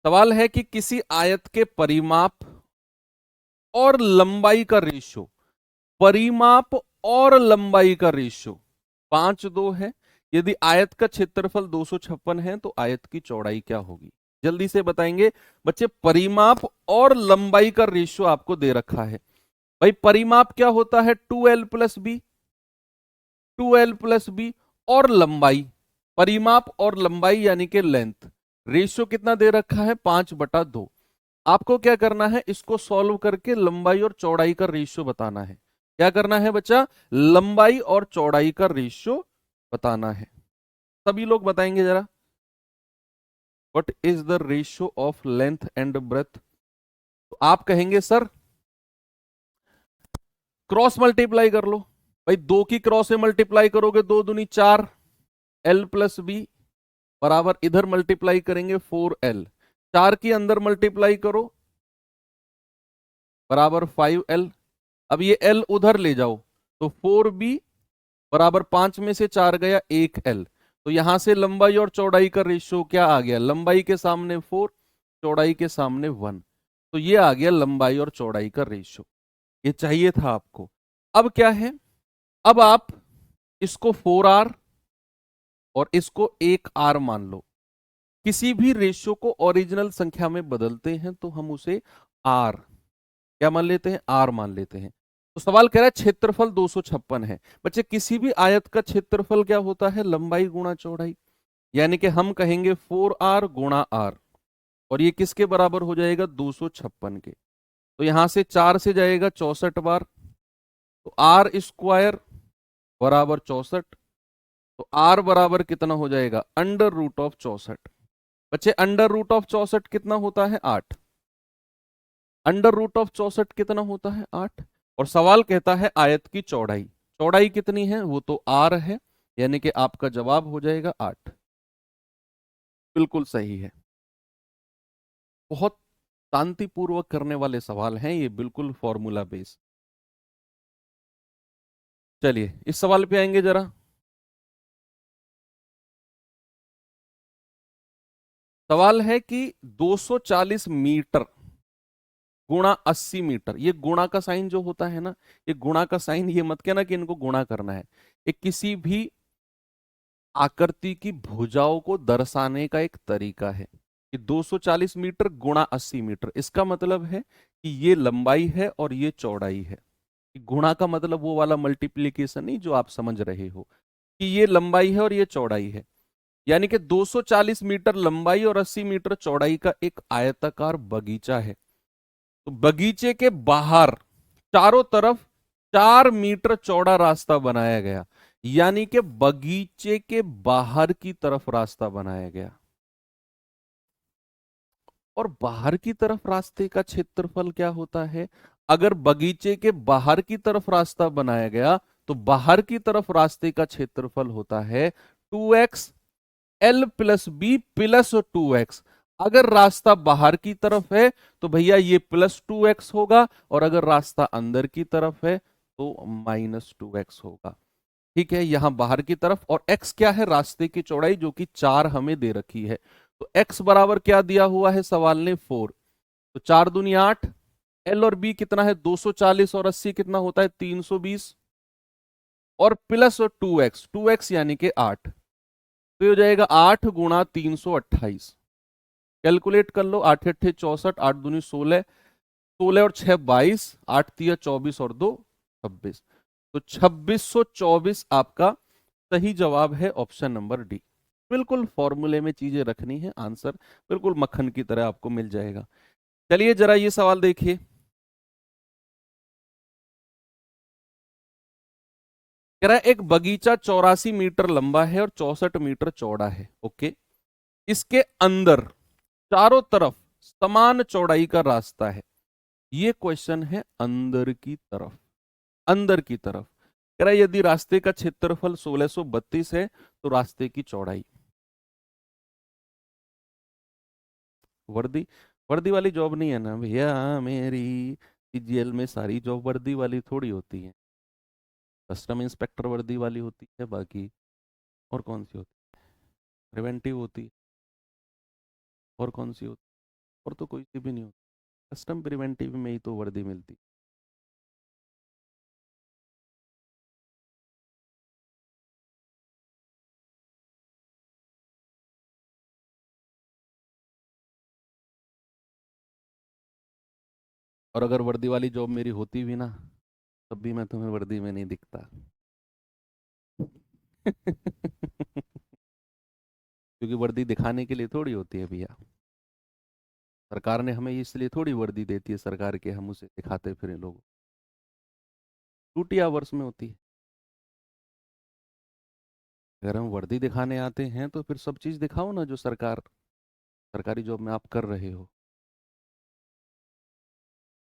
सवाल है कि किसी आयत के परिमाप और लंबाई का रेशियो, परिमाप और लंबाई का रेशियो 5:2 है। यदि आयत का क्षेत्रफल 256 है तो आयत की चौड़ाई क्या होगी? जल्दी से बताएंगे बच्चे। परिमाप और लंबाई का रेशियो आपको दे रखा है। भाई परिमाप क्या होता है? 2l+b, 2l+b। और लंबाई, परिमाप और लंबाई यानी कि लेंथ, रेशियो कितना दे रखा है? 5/2। आपको क्या करना है? इसको सॉल्व करके लंबाई और चौड़ाई का रेशियो बताना है। क्या करना है बच्चा? लंबाई और चौड़ाई का रेशियो बताना है। सभी लोग बताएंगे जरा, what is the ratio of length and breadth? तो आप कहेंगे सर क्रॉस मल्टीप्लाई कर लो। भाई दो की क्रॉस से मल्टीप्लाई करोगे, 2×2 = 4, l+b बराबर इधर मल्टीप्लाई करेंगे 4l, 4 की अंदर मल्टीप्लाई करो बराबर 5l। अब ये l उधर ले जाओ तो 4b बराबर 5 में से 4 गया 1l। तो यहां से लंबाई और चौड़ाई का रेशियो क्या आ गया? लंबाई के सामने 4, चौड़ाई के सामने 1। तो ये आ गया लंबाई और चौड़ाई का रेशियो। ये चाहिए था आपको। अब क्या है? अब आप इसको 4r और इसको 1r मान लो। किसी भी रेशियो को ओरिजिनल संख्या में बदलते हैं तो हम उसे आर क्या मान लेते हैं? आर मान लेते हैं। तो सवाल कह रहा है क्षेत्रफल 256 है। बच्चे किसी भी आयत का क्षेत्रफल क्या होता है? लंबाई गुणा चौड़ाई। यानी कि हम कहेंगे 4r गुणा r, और ये किसके बराबर हो जाएगा? 256 के। तो यहां से 4 से जाएगा 64 बार, तो r² बराबर 64। तो r बराबर कितना हो जाएगा? √64। बच्चे √64 कितना होता है? 8। √64 कितना होता है? 8। और सवाल कहता है आयत की चौड़ाई, चौड़ाई कितनी है? वो तो r है, यानी कि आपका जवाब हो जाएगा 8। बिल्कुल सही है। बहुत शांतिपूर्वक करने वाले सवाल हैं ये, बिल्कुल फॉर्मूला बेस। चलिए इस सवाल पे आएंगे जरा। सवाल है कि 240 मीटर गुणा 80 मीटर, ये गुणा का साइन जो होता है ना, ये गुणा का साइन, ये मत कहना कि इनको गुणा करना है। ये किसी भी आकृति की भुजाओं को दर्शाने का एक तरीका है कि 240 मीटर गुणा 80 मीटर। इसका मतलब है कि ये लंबाई है और ये चौड़ाई है। गुणा का मतलब वो वाला मल्टीप्लीकेशन नहीं जो आप समझ रहे हो, कि ये लंबाई है और ये चौड़ाई है। यानी कि 240 मीटर लंबाई और 80 मीटर चौड़ाई का एक आयताकार बगीचा है। तो बगीचे के बाहर चारों तरफ 4 मीटर चौड़ा रास्ता बनाया गया, यानी कि बगीचे के बाहर की तरफ रास्ता बनाया गया। और बाहर की तरफ रास्ते का क्षेत्रफल क्या होता है? अगर बगीचे के बाहर की तरफ रास्ता बनाया गया तो बाहर की तरफ रास्ते का क्षेत्रफल होता है 2x l+b+2x। अगर रास्ता बाहर की तरफ है तो भैया ये +2x होगा, और अगर रास्ता अंदर की तरफ है तो -2x होगा। ठीक है, यहां बाहर की तरफ, और x क्या है? रास्ते की चौड़ाई, जो कि 4 हमें दे रखी है। तो x बराबर क्या दिया हुआ है सवाल ने? 4। तो 4×2 = 8। l और b कितना है? 240, और 80 कितना होता है? 320, और +2x, 2x यानी कि 8। तो ये हो जाएगा 8 गुणा 328। कैलकुलेट कर लो, 8 8 64, 8 दूनी 16, 16 और 6 22, 8 तिया 24 और 2 26। तो 2624 आपका सही जवाब है, ऑप्शन नंबर डी। बिल्कुल फॉर्मूले में चीजें रखनी है, आंसर बिल्कुल मक्खन की तरह आपको मिल जाएगा। चलिए जरा ये सवाल देखिए। कह रहा है एक बगीचा 84 मीटर लंबा है और 64 मीटर चौड़ा है। ओके, इसके अंदर चारों तरफ समान चौड़ाई का रास्ता है। ये क्वेश्चन है अंदर की तरफ, अंदर की तरफ। कह रहा है यदि रास्ते का क्षेत्रफल 1632 है तो रास्ते की चौड़ाई। वर्दी, वर्दी वाली जॉब नहीं है ना भैया मेरी, सीजीएल में सारी जॉब वर्दी वाली थोड़ी होती है। कस्टम इंस्पेक्टर वर्दी वाली होती है, बाकी और कौन सी होती है, प्रिवेंटिव होती है, और कौन सी होती है, और तो कोई सी भी नहीं होती। कस्टम प्रिवेंटिव में ही तो वर्दी मिलती। और अगर वर्दी वाली जॉब मेरी होती भी ना, तब भी मैं तुम्हें वर्दी में नहीं दिखता। क्योंकि वर्दी दिखाने के लिए थोड़ी होती है भैया, सरकार ने हमें इसलिए थोड़ी वर्दी देती है सरकार के, हम उसे दिखाते फिर लोग, ड्यूटी आवर्स में होती है। अगर हम वर्दी दिखाने आते हैं तो फिर सब चीज़ दिखाओ ना जो सरकार, सरकारी जॉब में आप कर रहे हो।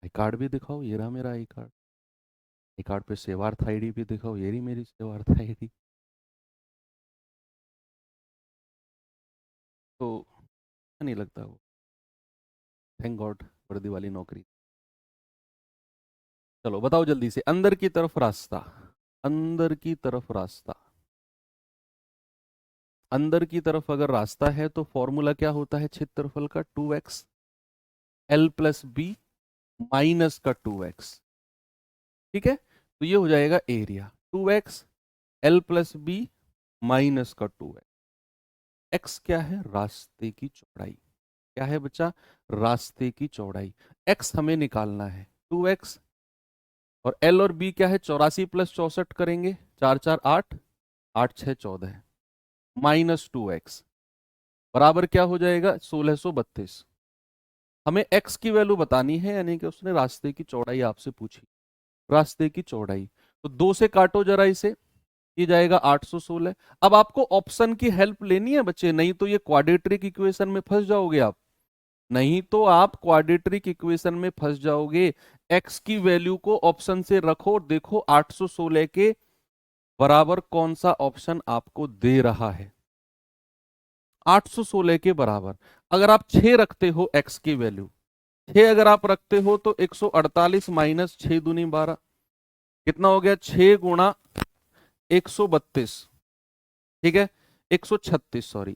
आई कार्ड भी दिखाओ, ये रहा मेरा आई कार्ड, आई कार्ड पे सेवार्थ आईडी भी दिखाओ, ये रही मेरी सेवार्थ आईडी। तो नहीं लगता वो, थैंक गॉड वर्दी वाली नौकरी। चलो बताओ जल्दी से, अंदर की तरफ रास्ता, अंदर की तरफ रास्ता, अंदर की तरफ अगर रास्ता है तो फॉर्मूला क्या होता है क्षेत्रफल का, 2x L plus B minus का 2x। ठीक है, तो ये हो जाएगा area 2x L plus B minus का 2x। x क्या है, रास्ते की चौड़ाई। क्या है बच्चा, रास्ते की चौड़ाई। x हमें निकालना है 2x, और l और b क्या है, 84 प्लस 64 करेंगे, 4 4 8, 8 6 14, माइनस 2x बराबर क्या हो जाएगा 1632। हमें x की वैल्यू बतानी है, यानी कि उसने रास्ते की चौड़ाई आपसे पूछी, रास्ते की चौड़ाई। तो 2 से काटो जरा इसे, ये जाएगा 816। अब आपको ऑप्शन की हेल्प लेनी है बच्चे, नहीं तो ये क्वाड्रेटिक इक्वेशन में फंस जाओगे आप, नहीं तो आप क्वाड्रेटिक इक्वेशन में फंस जाओगे। x की वैल्यू को ऑप्शन से रखो, देखो 816 के बराबर कौन सा ऑप्शन आपको दे रहा है। 816 के बराबर अगर आप 6 रखते हो x की वैल्यू, 6 अगर आप रखते हो तो 148 माइनस 6 दूनी 12, कितना हो गया 6 गुणा 132, ठीक है 136 सॉरी।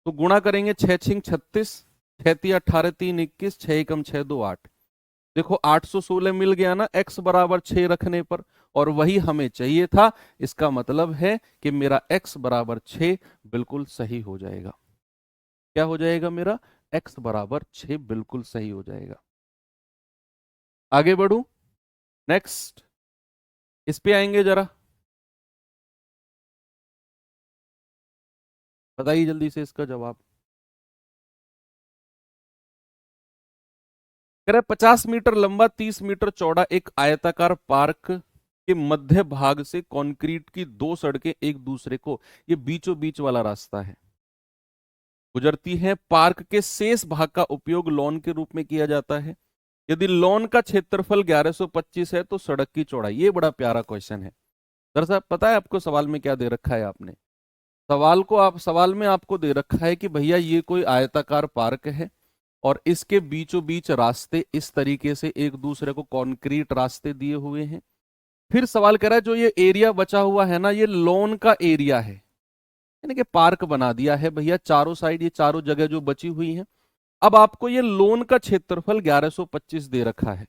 तो गुणा करेंगे 6 छिंग 36, 6 ती 18 3 21, 6 एकम 6 2 8। देखो 816 मिल गया ना x बराबर 6 रखने पर, और वही हमें चाहिए था। इसका मतलब है कि मेरा x बराबर 6 बिल्कुल सही हो जाएगा। क्या हो जाएगा मेरा, x बराबर 6 बिल्कुल सही हो जाएगा। आगे बढ़ू, नेक्स्ट इस पे आएंगे जरा, बताइए जल्दी से इसका जवाब। कह रहे 50 मीटर लंबा 30 मीटर चौड़ा एक आयताकार पार्क के मध्य भाग से कंक्रीट की दो सड़कें एक दूसरे को, ये बीचों बीच वाला रास्ता है, गुजरती हैं। पार्क के शेष भाग का उपयोग लॉन के रूप में किया जाता है। यदि लॉन का क्षेत्रफल 1125 है तो सड़क की चौड़ाई। ये बड़ा प्यारा क्वेश्चन है। दरअसल पता है आपको सवाल में क्या दे रखा है आपने, सवाल में आपको दे रखा है कि भैया ये कोई आयताकार पार्क है और इसके बीचों बीच रास्ते इस तरीके से एक दूसरे को कंक्रीट रास्ते दिए हुए हैं। फिर सवाल कह रहा है जो ये एरिया बचा हुआ है ना, ये लॉन का एरिया है, यानी कि पार्क बना दिया है भैया चारों साइड, ये चारों जगह जो बची हुई है। अब आपको ये लोन का क्षेत्रफल 1125 दे रखा है।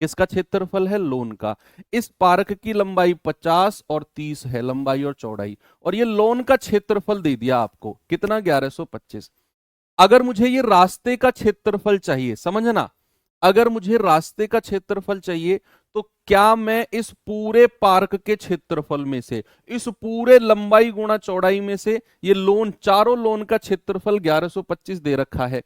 किसका क्षेत्रफल है, लोन का। इस पार्क की लंबाई 50 और 30 है, लंबाई और चौड़ाई, और ये लोन का क्षेत्रफल दे दिया आपको कितना 1125। अगर मुझे ये रास्ते का क्षेत्रफल चाहिए, समझना, अगर मुझे रास्ते का क्षेत्रफल चाहिए तो क्या मैं इस पूरे पार्क के क्षेत्रफल में से, इस पूरे लंबाई गुणा चौड़ाई में से, ये लोन चारों लोन का क्षेत्रफल 1125 दे रखा है,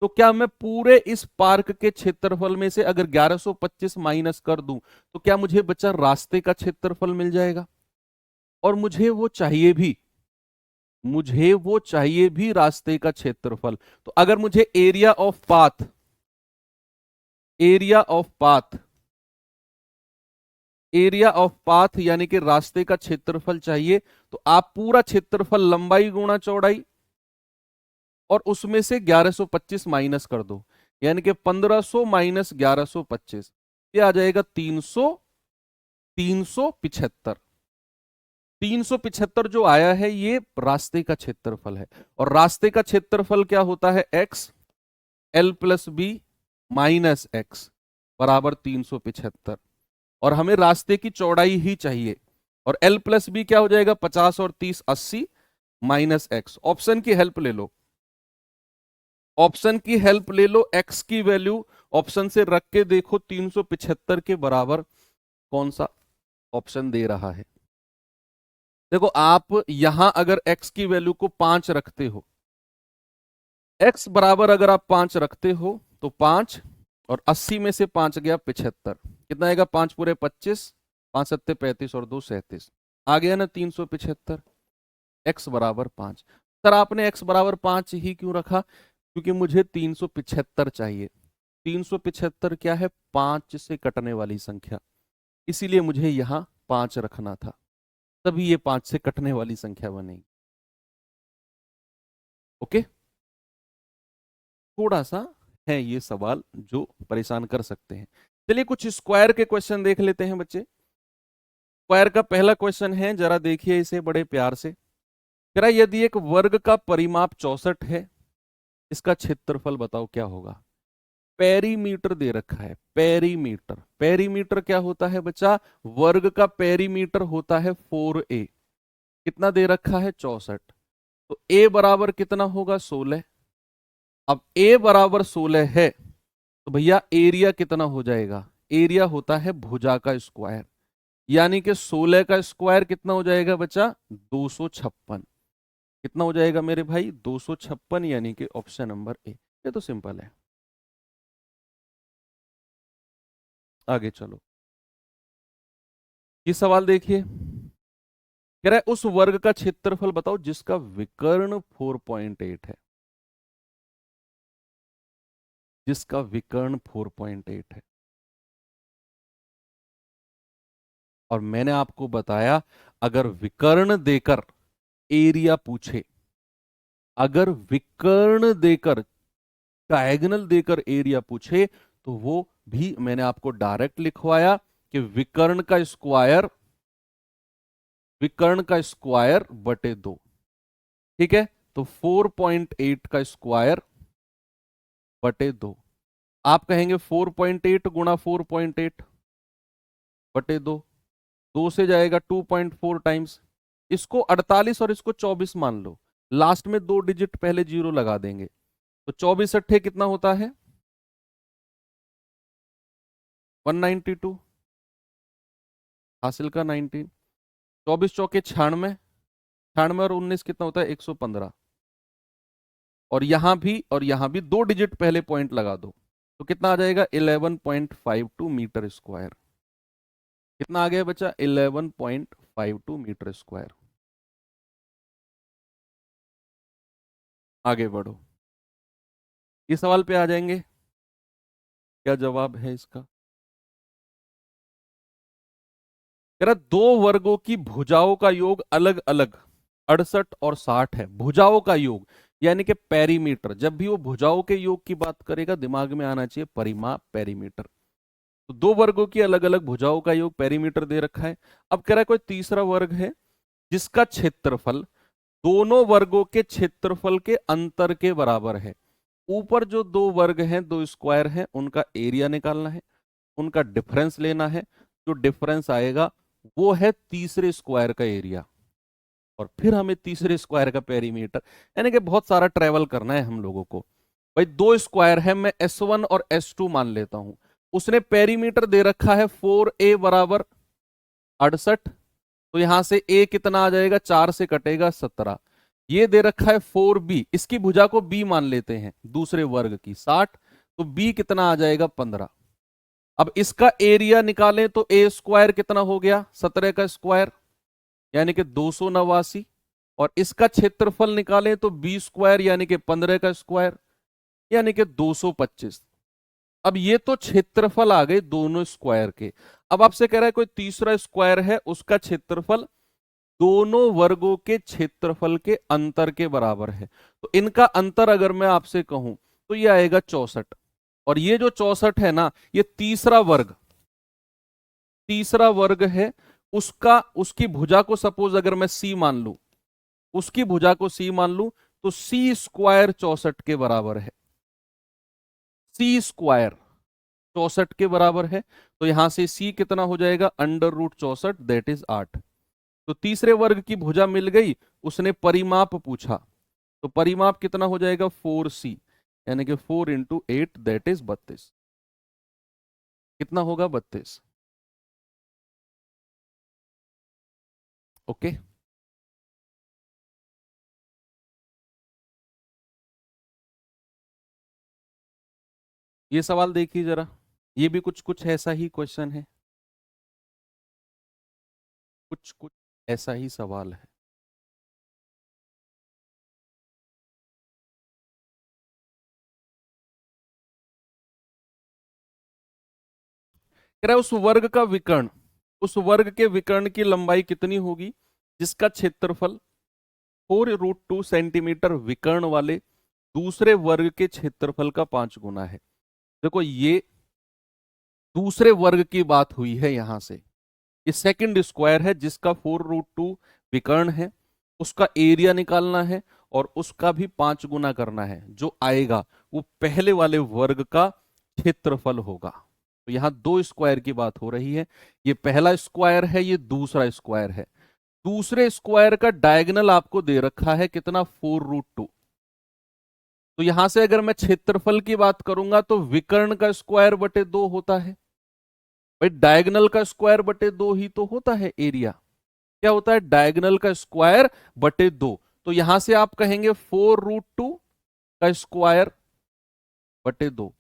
तो क्या मैं पूरे इस पार्क के क्षेत्रफल में से अगर 1125 माइनस कर दूं तो क्या मुझे बचा रास्ते का क्षेत्रफल मिल जाएगा। और मुझे वो चाहिए भी, मुझे वो चाहिए भी रास्ते का क्षेत्रफल। तो अगर मुझे area of path, area of path, area of path यानी कि रास्ते का क्षेत्रफल चाहिए, तो आप पूरा क्षेत्रफल लंबाई गुणा चौड़ाई और उसमें से 1125 माइनस कर दो, यानी कि 1500 माइनस 1125, ये आ जाएगा 375। 375 जो आया है ये रास्ते का क्षेत्रफल है, और रास्ते का क्षेत्रफल क्या होता है, X L plus B minus X बराबर 375, और हमें रास्ते की चौड़ाई ही चाहिए, और एल प्लस बी क्या हो जाएगा, 50 और 30 80 माइनस एक्स। ऑप्शन की हेल्प ले लो, ऑप्शन की हेल्प ले लो, एक्स की वैल्यू ऑप्शन से रख के देखो 375 के बराबर कौन सा ऑप्शन दे रहा है। देखो आप यहां अगर x की वैल्यू को 5 रखते हो, x बराबर अगर आप 5 रखते हो तो 5 और 80 में से 5 गया 75, कितना आएगा, 5 पूरे 25, 5 सत्ते 35 और 2 37, आ गया ना 375, x बराबर 5। सर आपने x बराबर 5 ही क्यों रखा, क्योंकि मुझे 375 चाहिए। 375 क्या है, 5 से कटने वाली संख्या, इसीलिए मुझे यहां 5 रखना था, तभी ये 5 से कटने वाली संख्या बनेगी। ओके, थोड़ा सा है ये सवाल जो परेशान कर सकते हैं। चलिए कुछ स्क्वायर के क्वेश्चन देख लेते हैं बच्चे। स्क्वायर का पहला क्वेश्चन है, जरा देखिए इसे बड़े प्यार से। कह रहा है यदि एक वर्ग का परिमाप 64 है, इसका क्षेत्रफल बताओ क्या होगा। पेरीमीटर दे रखा है, पेरीमीटर, पेरीमीटर क्या होता है बच्चा, वर्ग का पेरीमीटर होता है 4a, कितना दे रखा है 64, तो a बराबर कितना होगा 16। अब a बराबर 16 है तो भैया एरिया कितना हो जाएगा, एरिया होता है भुजा का स्क्वायर, यानी कि 16 का स्क्वायर कितना हो जाएगा बच्चा 256, कितना हो जाएगा मेरे भाई 256, यानी कि ऑप्शन नंबर ए। ये तो सिंपल है। आगे चलो, ये सवाल देखिए, कह रहा है उस वर्ग का क्षेत्रफल बताओ जिसका विकर्ण 4.8 है, जिसका विकर्ण 4.8 है। और मैंने आपको बताया अगर विकर्ण देकर एरिया पूछे, अगर विकर्ण देकर डायगोनल देकर एरिया पूछे, तो वो भी मैंने आपको डायरेक्ट लिखवाया कि विकर्ण का स्क्वायर, विकर्ण का स्क्वायर बटे 2, ठीक है। तो 4.8 का स्क्वायर बटे 2, आप कहेंगे 4.8 गुणा 4.8 बटे 2, 2 से जाएगा 2.4 टाइम्स, इसको 48 और इसको 24 मान लो, लास्ट में 2 डिजिट पहले जीरो लगा देंगे, तो 24 अट्ठे कितना होता है 192, हासिल का 19, 24 चौके 96, 96 और 19 कितना होता है 115, और यहां भी 2 डिजिट पहले पॉइंट लगा दो, तो कितना आ जाएगा 11.52 मीटर स्क्वायर, कितना आ गया बच्चा 11.52 मीटर स्क्वायर। आगे बढ़ो, इस सवाल पे आ जाएंगे, क्या जवाब है इसका। कह रहा दो वर्गों की भुजाओं का योग अलग अलग 68 और 60 है, भुजाओं का योग यानी कि पेरीमीटर, जब भी वो भुजाओं के योग की बात करेगा दिमाग में आना चाहिए परिमाप, पेरीमीटर। तो दो वर्गों की अलग अलग भुजाओं का योग पेरीमीटर दे रखा है। अब कह रहा है कोई तीसरा वर्ग है जिसका क्षेत्रफल दोनों वर्गों के क्षेत्रफल के अंतर के बराबर है। ऊपर जो दो वर्ग हैं, दो स्क्वायर हैं, उनका एरिया निकालना है, उनका डिफरेंस लेना है, जो डिफरेंस आएगा वो है तीसरे स्क्वायर का एरिया, और फिर हमें तीसरे स्क्वायर का पेरीमीटर, यानी कि बहुत सारा ट्रेवल करना है हम लोगों को। भाई दो स्क्वायर है, मैं S1 और S2 मान लेता हूं, उसने पेरीमीटर दे रखा है 4a बराबर 68, तो यहां से a कितना आ जाएगा, 4 से कटेगा 17, ये दे रखा है 4b, इसकी भुजा को b मान लेते हैं दूसरे वर्ग की 60, तो b कितना आ जाएगा 15। अब इसका एरिया निकालें तो ए स्क्वायर कितना हो गया 17 का स्क्वायर, यानी कि 289, और इसका क्षेत्रफल निकालें तो बी स्क्वायर यानी कि 15 का स्क्वायर, यानी कि 225। अब ये तो क्षेत्रफल आ गए दोनों स्क्वायर के। अब आपसे कह रहा है कोई तीसरा स्क्वायर है, उसका क्षेत्रफल दोनों वर्गों के क्षेत्रफल के अंतर के बराबर है। तो इनका अंतर अगर मैं आपसे कहूं तो ये आएगा 64। और ये जो 64 है ना, ये तीसरा वर्ग है। उसका उसकी भुजा को सपोज अगर मैं सी मान लूं, उसकी भुजा को सी मान लूं, तो सी स्क्वायर 64 के बराबर है। सी स्क्वायर 64 के बराबर है। तो यहां से सी कितना हो जाएगा, √64, दैट इज 8। तो तीसरे वर्ग की भुजा मिल गई। उसने परिमाप पूछा, तो परिमाप कितना हो जाएगा 4c, यानी कि 4 × 8 दैट इज 32। कितना होगा 32। ओके। ये सवाल देखिए जरा, ये भी कुछ कुछ ऐसा ही क्वेश्चन है, कुछ कुछ ऐसा ही सवाल है। कह रहा है उस वर्ग के विकर्ण की लंबाई कितनी होगी जिसका क्षेत्रफल 4√2 सेंटीमीटर विकर्ण वाले दूसरे वर्ग के क्षेत्रफल का 5 गुना है। देखो ये दूसरे वर्ग की बात हुई है यहां से। ये सेकंड स्क्वायर है जिसका 4√2 विकर्ण है, उसका एरिया निकालना है और उसका भी 5 गुना करना है। जो आएगा वो पहले वाले वर्ग का क्षेत्रफल होगा। तो यहां दो स्क्वायर की बात हो रही है। ये पहला स्क्वायर है, ये दूसरा स्क्वायर है। दूसरे स्क्वायर का डायगोनल आपको दे रखा है कितना, 4√2। तो यहां से अगर मैं क्षेत्रफल की बात करूंगा तो विकर्ण का स्क्वायर बटे 2 होता है भाई, डायगोनल का स्क्वायर बटे 2 ही तो होता है एरिया। क्या होता है, डायगोनल का स्क्वायर बटे 2। तो यहां से आप कहेंगे 4√2 का स्क्वायर बटे 2।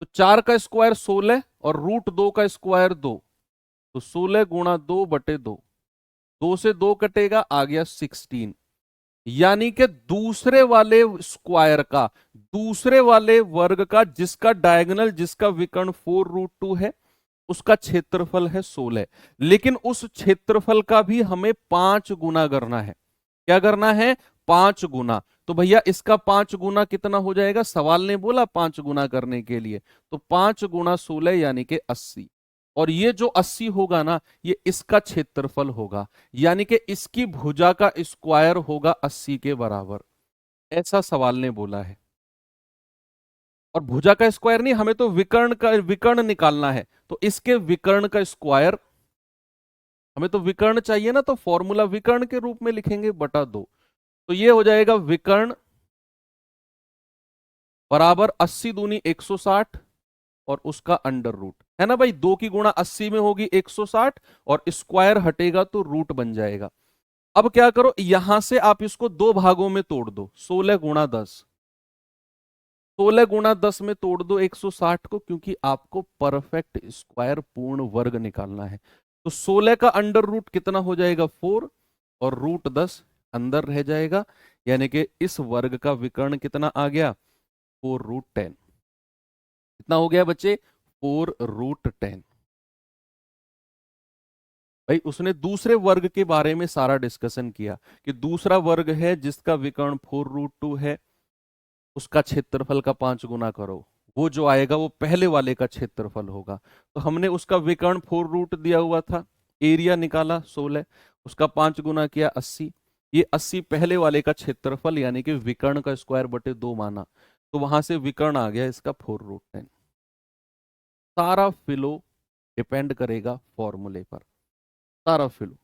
तो 4 का स्क्वायर 16 और √2 का स्क्वायर 2। तो 16 गुणा 2 बटे 2, 2 से 2 कटेगा, आ गया 16। यानी कि दूसरे वाले स्क्वायर का, दूसरे वाले वर्ग का जिसका डायगोनल, जिसका विकर्ण 4√2 है, उसका क्षेत्रफल है 16। लेकिन उस क्षेत्रफल का भी हमें 5 गुना करना है। क्या करना है, 5 गुना। तो भैया इसका 5 गुना कितना हो जाएगा, सवाल ने बोला 5 गुना करने के लिए। तो 5 गुणा 16 यानी कि 80। और ये जो 80 होगा ना, ये इसका क्षेत्रफल होगा, यानी कि इसकी भुजा का स्क्वायर होगा 80 के बराबर। ऐसा सवाल ने बोला है। और भुजा का स्क्वायर नहीं, हमें तो विकर्ण निकालना है। तो इसके विकर्ण का स्क्वायर, हमें तो विकर्ण चाहिए ना, तो फॉर्मूला विकर्ण के रूप में लिखेंगे बटा 2। तो ये हो जाएगा विकर्ण बराबर 80 दूनी 160 और उसका अंडर रूट, है ना भाई। 2 की गुणा 80 में होगी 160 और स्क्वायर हटेगा तो रूट बन जाएगा। अब क्या करो, यहां से आप इसको दो भागों में तोड़ दो, 16 गुणा 10। 16 गुणा 10 में तोड़ दो 160 को, क्योंकि आपको परफेक्ट स्क्वायर पूर्ण वर्ग निकालना है। तो 16 का अंडर रूट कितना हो जाएगा 4 और √10 अंदर रह जाएगा, यानी कि इस वर्ग का विकर्ण कितना आ गया 4√10। कितना हो गया बच्चे, 4√10। भाई उसने दूसरे वर्ग के बारे में सारा डिस्कशन किया कि दूसरा वर्ग है जिसका विकर्ण 4√2 है, उसका क्षेत्रफल का 5 गुना करो, वो जो आएगा वो पहले वाले का क्षेत्रफल होगा। तो हमने उसका विकर्ण 4 रूट दिया हुआ था, एरिया निकाला 16, उसका 5 गुना किया 80। ये 80 पहले वाले का क्षेत्रफल यानी कि विकर्ण का स्क्वायर बटे 2 माना, तो वहां से विकर्ण आ गया इसका 4√10। सारा फिलो डिपेंड करेगा फॉर्मूले पर, सारा फिलो।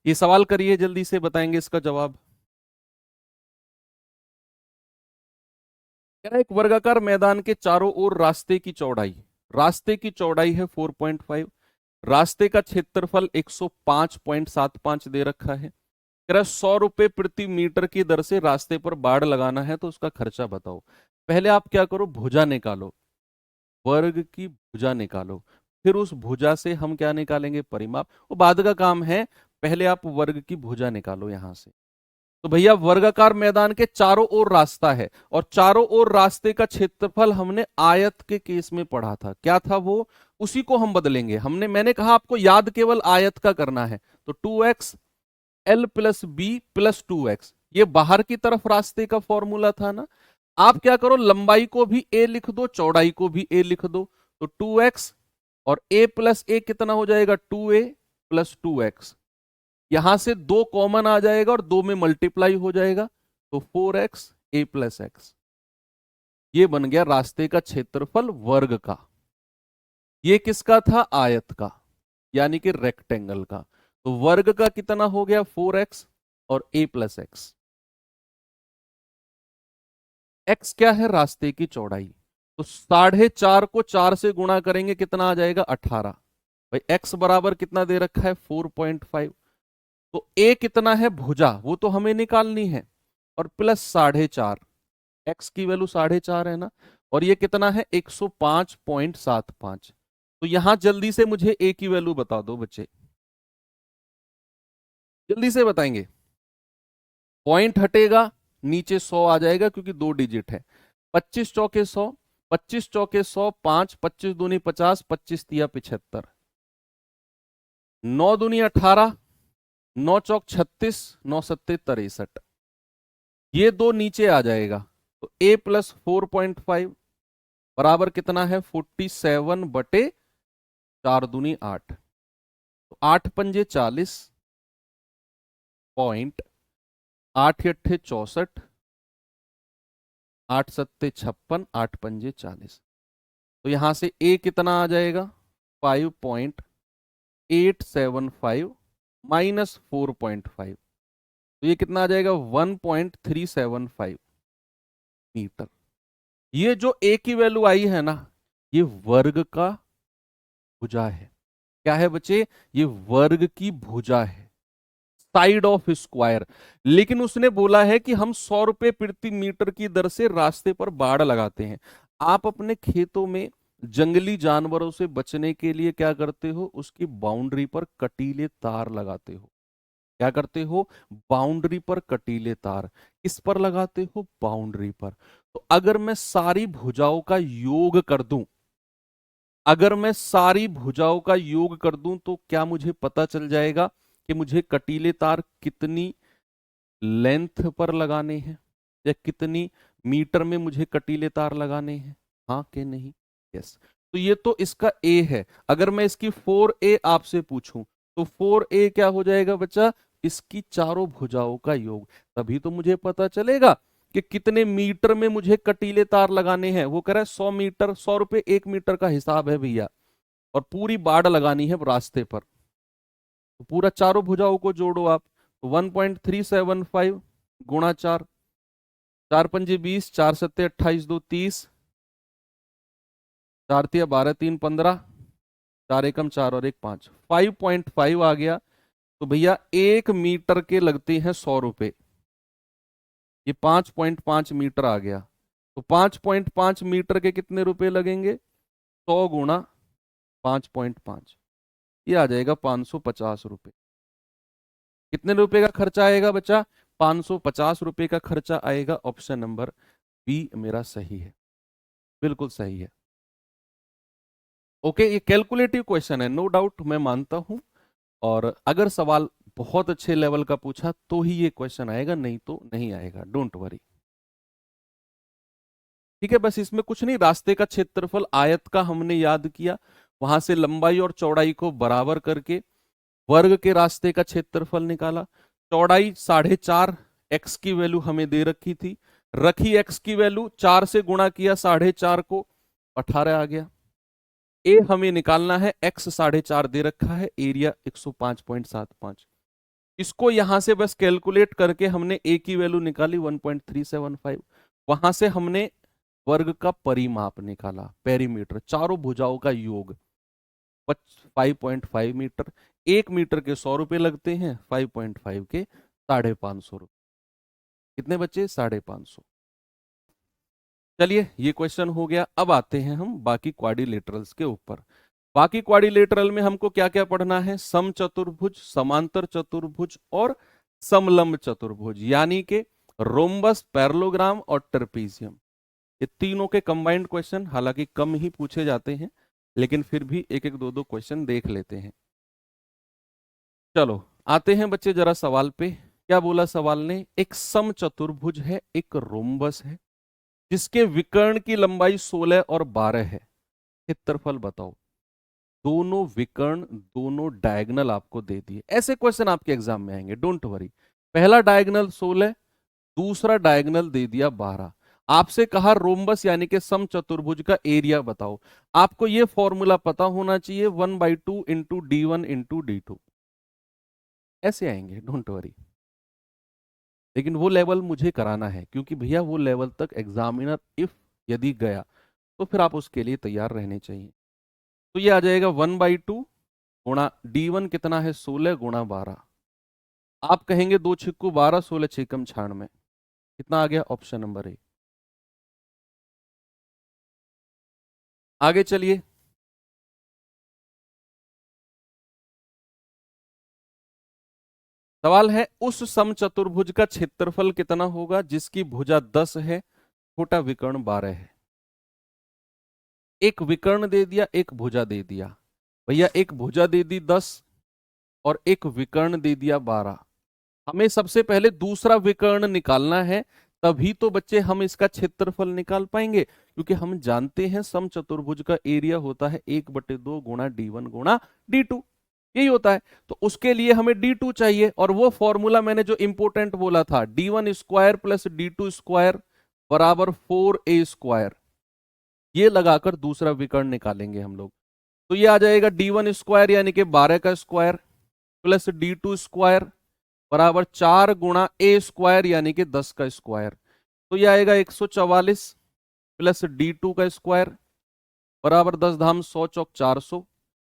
ये सवाल करिए, जल्दी से बताएंगे इसका जवाब। क्या है, एक वर्गाकार मैदान के चारों ओर रास्ते की चौड़ाई है 4.5, रास्ते का क्षेत्रफल 105.75 दे रखा है। कह रहा है 100 रुपए प्रति मीटर की दर से रास्ते पर बाड़ लगाना है, तो उसका खर्चा बताओ। पहले आप क्या करो, भुजा निकालो, वर्ग की भुजा निकालो, फिर उस भुजा से हम क्या निकालेंगे, परिमाप। वो बाद का काम है, पहले आप वर्ग की भुजा निकालो यहां से। तो भैया वर्गाकार मैदान के चारों ओर रास्ता है, और चारों ओर रास्ते का क्षेत्रफल हमने आयत के केस में पढ़ा था, क्या था वो, उसी को हम बदलेंगे। मैंने कहा आपको याद केवल आयत का करना है, तो 2x L plus B plus 2x, ये बाहर की तरफ रास्ते का फॉर्मूला था ना। आप क्या करो, लंबाई को भी a लिख दो, चौड़ाई को भी a लिख दो, तो 2x और a प्लस a कितना हो जाएगा, 2a प्लस 2x, यहां से 2 कॉमन आ जाएगा और 2 में मल्टीप्लाई हो जाएगा, तो 4x a प्लस x, ये बन गया रास्ते का क्षेत्रफल वर्ग का। ये किसका था, आयत का, यानी कि रेक्टेंगल का। तो वर्ग का कितना हो गया, 4x और a प्लस x। x क्या है, रास्ते की चौड़ाई, तो 4.5 को 4 से गुणा करेंगे कितना आ जाएगा, 18। भाई x बराबर कितना दे रखा है, 4.5। तो a कितना है, भुजा, वो तो हमें निकालनी है, और प्लस 4.5, x की वैल्यू 4.5 है ना, और ये कितना है, 105.75। तो यहां जल्दी से मुझे a की वैल्यू बता दो बच्चे, जल्दी से बताएंगे। पॉइंट हटेगा, नीचे 100 आ जाएगा क्योंकि 2 डिजिट है। 25 चौके 100, 25 चौके 100, 5, 25 दूनी 50, 25 तिया 75, 9 दूनी 18, 9 चौक 36, 9 सत्ते 63, ये 2 नीचे आ जाएगा, तो a प्लस 4.5 बराबर कितना है, 47/4 दूनी 8, तो 8 पंजे 40, पॉइंट 8 अट्ठे 64, 8 सत्ते 56, 8 पंजे 40, तो यहां से a कितना आ जाएगा, 5.875 माइनस 4.5, तो ये कितना आ जाएगा, 1.375 मीटर। ये जो a की वैल्यू आई है ना, ये वर्ग का भुजा है। क्या है बच्चे, ये वर्ग की भुजा है, साइड ऑफ स्क्वायर। लेकिन उसने बोला है कि हम 100 रुपए प्रति मीटर की दर से रास्ते पर बाड़ लगाते हैं। आप अपने खेतों में जंगली जानवरों से बचने के लिए क्या करते हो, उसकी बाउंड्री पर कटीले तार लगाते हो। क्या करते हो, बाउंड्री पर कटीले तार, इस पर लगाते हो, बाउंड्री पर। तो अगर मैं सारी भुजाओं का योग कर दूं, अगर मैं सारी भुजाओं का योग कर दूं, तो क्या मुझे पता चल जाएगा कि मुझे कटीले तार कितनी लेंथ पर लगाने हैं, या कितनी मीटर में मुझे कटीले तार लगाने हैं, हाँ कि नहीं, यस। तो ये तो इसका ए है। अगर मैं इसकी 4a आपसे पूछूं, तो 4a क्या हो जाएगा बच्चा, इसकी चारों भुजाओं का योग। तभी तो मुझे पता चलेगा कि कितने मीटर में मुझे कटीले तार लगाने हैं। वो कह रहा है 100 मीटर, 100 रुपए 1 मीटर का हिसाब है भैया, और पूरी बाड़ लगानी है रास्ते पर। तो पूरा चारों भुजाओं को जोड़ो आप, तो 1.375 गुणा 4, 4 पंजे 20, 4 सत्ते 28, 2 30, 4 तिया 12, 3 15, 4 एकम 4 और 1 5, 5.5 आ गया। तो भैया 1 मीटर के लगते हैं 100 रुपए, ये 5.5 मीटर आ गया। तो 5.5 मीटर के कितने रुपए लगेंगे, 100 गुणा 5.5, ये आ जाएगा 550 रुपए। कितने रुपए का खर्चा आएगा बच्चा, 550 रुपए का खर्चा आएगा। ऑप्शन नंबर बी मेरा सही है, बिल्कुल सही है। ओके, ये कैलकुलेटिव क्वेश्चन है, नो डाउट, मैं मानता हूं। और अगर सवाल बहुत अच्छे लेवल का पूछा तो ही ये क्वेश्चन आएगा, नहीं तो नहीं आएगा, डोंट वरी। ठीक है, बस इसमें कुछ नहीं, रास्ते का क्षेत्रफल आयत का हमने याद किया, वहां से लंबाई और चौड़ाई को बराबर करके वर्ग के रास्ते का क्षेत्रफल निकाला। चौड़ाई 4.5, एक्स की वैल्यू हमें दे रखी थी, रखी एक्स की वैल्यू, 4 से गुणा किया 4.5 को, 18 आ गया। ए हमें निकालना है, एक्स 4.5 दे रखा है, एरिया 105.75। इसको यहां से बस कैलकुलेट करके हमने ए की वैल्यू निकाली 1.375। वहां से हमने वर्ग का परिमाप निकाला, पेरीमीटर, चारों भुजाओं का योग 5.5 मीटर। 1 मीटर के 100 रुपए लगते हैं, 5.5 के 550 रुपए। कितने बच्चे, 550। चलिए ये क्वेश्चन हो गया। अब आते हैं हम बाकी क्वाड्रिलेटरल्स के ऊपर। बाकी क्वाड्रिलेटरल में हमको क्या क्या पढ़ना है, समचतुर्भुज, समांतर चतुर्भुज और समलंब चतुर्भुज, यानी कि रोम्बस, पैरेललोग्राम और ट्रेपीजियम, ये तीनों के कंबाइंड क्वेश्चन, हालांकि कम ही पूछे जाते हैं, लेकिन फिर भी एक एक दो दो क्वेश्चन देख लेते हैं। चलो आते हैं बच्चे जरा सवाल पे। क्या बोला सवाल ने? एक समचतुर्भुज है, एक रोम्बस है, जिसके विकर्ण की लंबाई 16 और 12 है। क्षेत्रफल बताओ। दोनों विकर्ण, दोनों डायगोनल आपको दे दिए। ऐसे क्वेश्चन आपके एग्जाम में आएंगे, डोंट वरी। पहला डायगोनल 16, दूसरा डायगोनल दे दिया 12। आपसे कहा रोम्बस यानी कि समचतुर्भुज का एरिया बताओ। आपको यह फॉर्मूला पता होना चाहिए, 1/2 इंटू D1 इंटू D2। ऐसे आएंगे, डोंट वरी। लेकिन वो लेवल मुझे कराना है, क्योंकि भैया वो लेवल तक एग्जामिनर इफ यदि गया तो फिर आप उसके लिए तैयार रहने चाहिए। तो ये आ जाएगा 1/2 गुणा D1 कितना है 16 गुणा 12। आप कहेंगे 2 छिक्कू 12, 16 छिकम 96, कितना आ गया? Option number A. आगे चलिए। सवाल है, उस समचतुर्भुज का क्षेत्रफल कितना होगा जिसकी भुजा 10 है, छोटा विकर्ण 12 है। एक विकर्ण दे दिया, एक भुजा दे दिया। भैया एक भुजा दे दी 10 और एक विकर्ण दे दिया 12। हमें सबसे पहले दूसरा विकर्ण निकालना है, तभी तो बच्चे हम इसका क्षेत्रफल निकाल पाएंगे, क्योंकि हम जानते हैं समचतुर्भुज का एरिया होता है 1/2 गुणा D1 गुणा D2, यही होता है। तो उसके लिए हमें D2 चाहिए, और वो फॉर्मूला मैंने जो इंपोर्टेंट बोला था, D1 square plus D2 square बराबर 4A स्क्वायर, ये लगाकर दूसरा विकर्ण निकालेंगे हम लोग। तो ये आ जाएगा D1 स्क्वायर यानी कि 12 का स्क्वायर प्लस D2 स्क्वायर बराबर 4 गुणा A स्क्वायर यानी कि 10 का स्क्वायर। तो ये आएगा 144 प्लस D2 का स्क्वायर बराबर 10 धाम 100 चौक 400।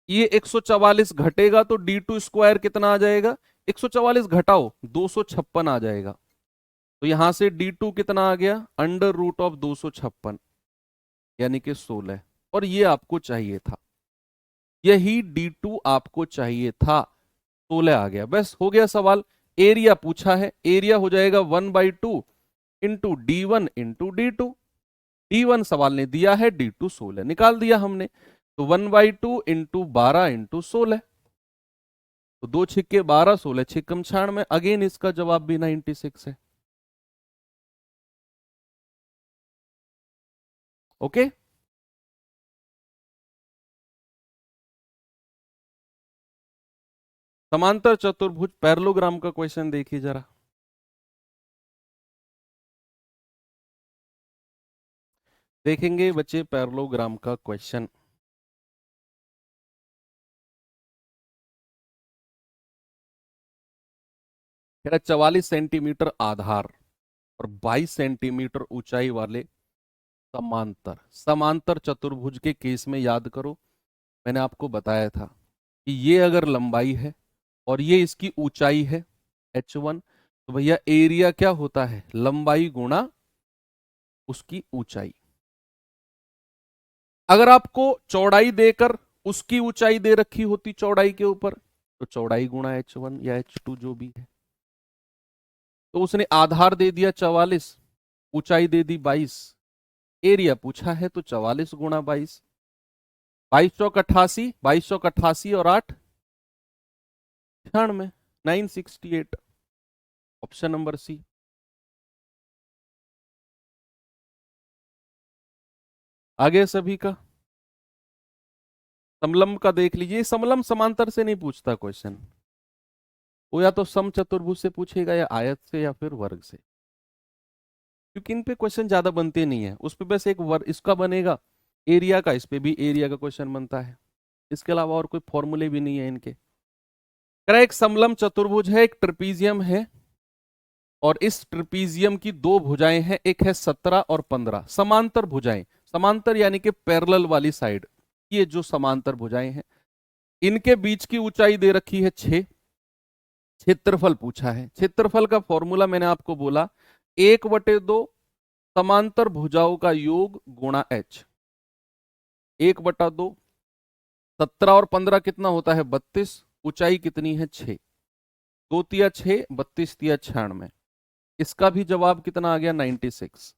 ये 144 घटेगा तो D2 स्क्वायर कितना आ जाएगा? 144 घटाओ 256 आ जाएगा। तो यहां से D2 कितना आ गया? अंडर रूट ऑफ 256 यानी कि 16। और ये आपको चाहिए था, यही D2 आपको चाहिए था, 16 आ गया। बस हो गया सवाल। एरिया पूछा है, एरिया हो जाएगा 1/2 into D1 into D2। D1 सवाल ने दिया है, D2 16 निकाल दिया हमने। तो 1/2 इंटू 12 इंटू 16, तो 2 छिक्के 12, 16 छिक्कम 96। अगेन इसका जवाब भी 96 है। ओके। समांतर चतुर्भुज पैरेललोग्राम का क्वेश्चन देखिए जरा। देखेंगे बच्चे पैरेललोग्राम का क्वेश्चन। 44 सेंटीमीटर आधार और 22 सेंटीमीटर ऊंचाई वाले समांतर, समांतर चतुर्भुज के केस में याद करो, मैंने आपको बताया था कि ये अगर लंबाई है और ये इसकी ऊंचाई है h1, तो भैया एरिया क्या होता है? लंबाई गुणा उसकी ऊंचाई। अगर आपको चौड़ाई देकर उसकी ऊंचाई दे रखी होती चौड़ाई के ऊपर, तो चौड़ाई गुणा h1 या h2 जो भी है। तो उसने आधार दे दिया 44, ऊंचाई दे दी 22, एरिया पूछा है तो 44 गुणा 22, 2288, 2288 और 8 96, 968। Option number C. आगे सभी का समलंब का देख लीजिए। समलंब समांतर से नहीं पूछता क्वेश्चन, वो या तो समचतुर्भुज से पूछेगा या आयत से या फिर वर्ग से, क्योंकि इन पे क्वेश्चन ज्यादा बनते नहीं है। उस पे बस एक वर्ग इसका बनेगा एरिया का, इस पे भी एरिया का क्वेश्चन बनता है, इसके अलावा और कोई फॉर्मूले भी नहीं है इनके। एक समलंब चतुर्भुज है, एक ट्रेपीजियम है, और इस ट्रेपीजियम की दो भुजाएं हैं, एक है 17 और 15 समांतर भुजाएं। समांतर यानी कि पैरेलल वाली साइड, ये जो समांतर भुजाएं हैं, इनके बीच की ऊंचाई दे रखी है 6। क्षेत्रफल पूछा है। क्षेत्रफल का फॉर्मूला मैंने आपको बोला, 1/2 समांतर भुजाओं का योग गुणा h। 1/2, 17 और 15 कितना होता है? 32, ऊंचाई कितनी है? 6। 2 तिया 6, 32 तिया 96। इसका भी जवाब कितना आ गया? 96।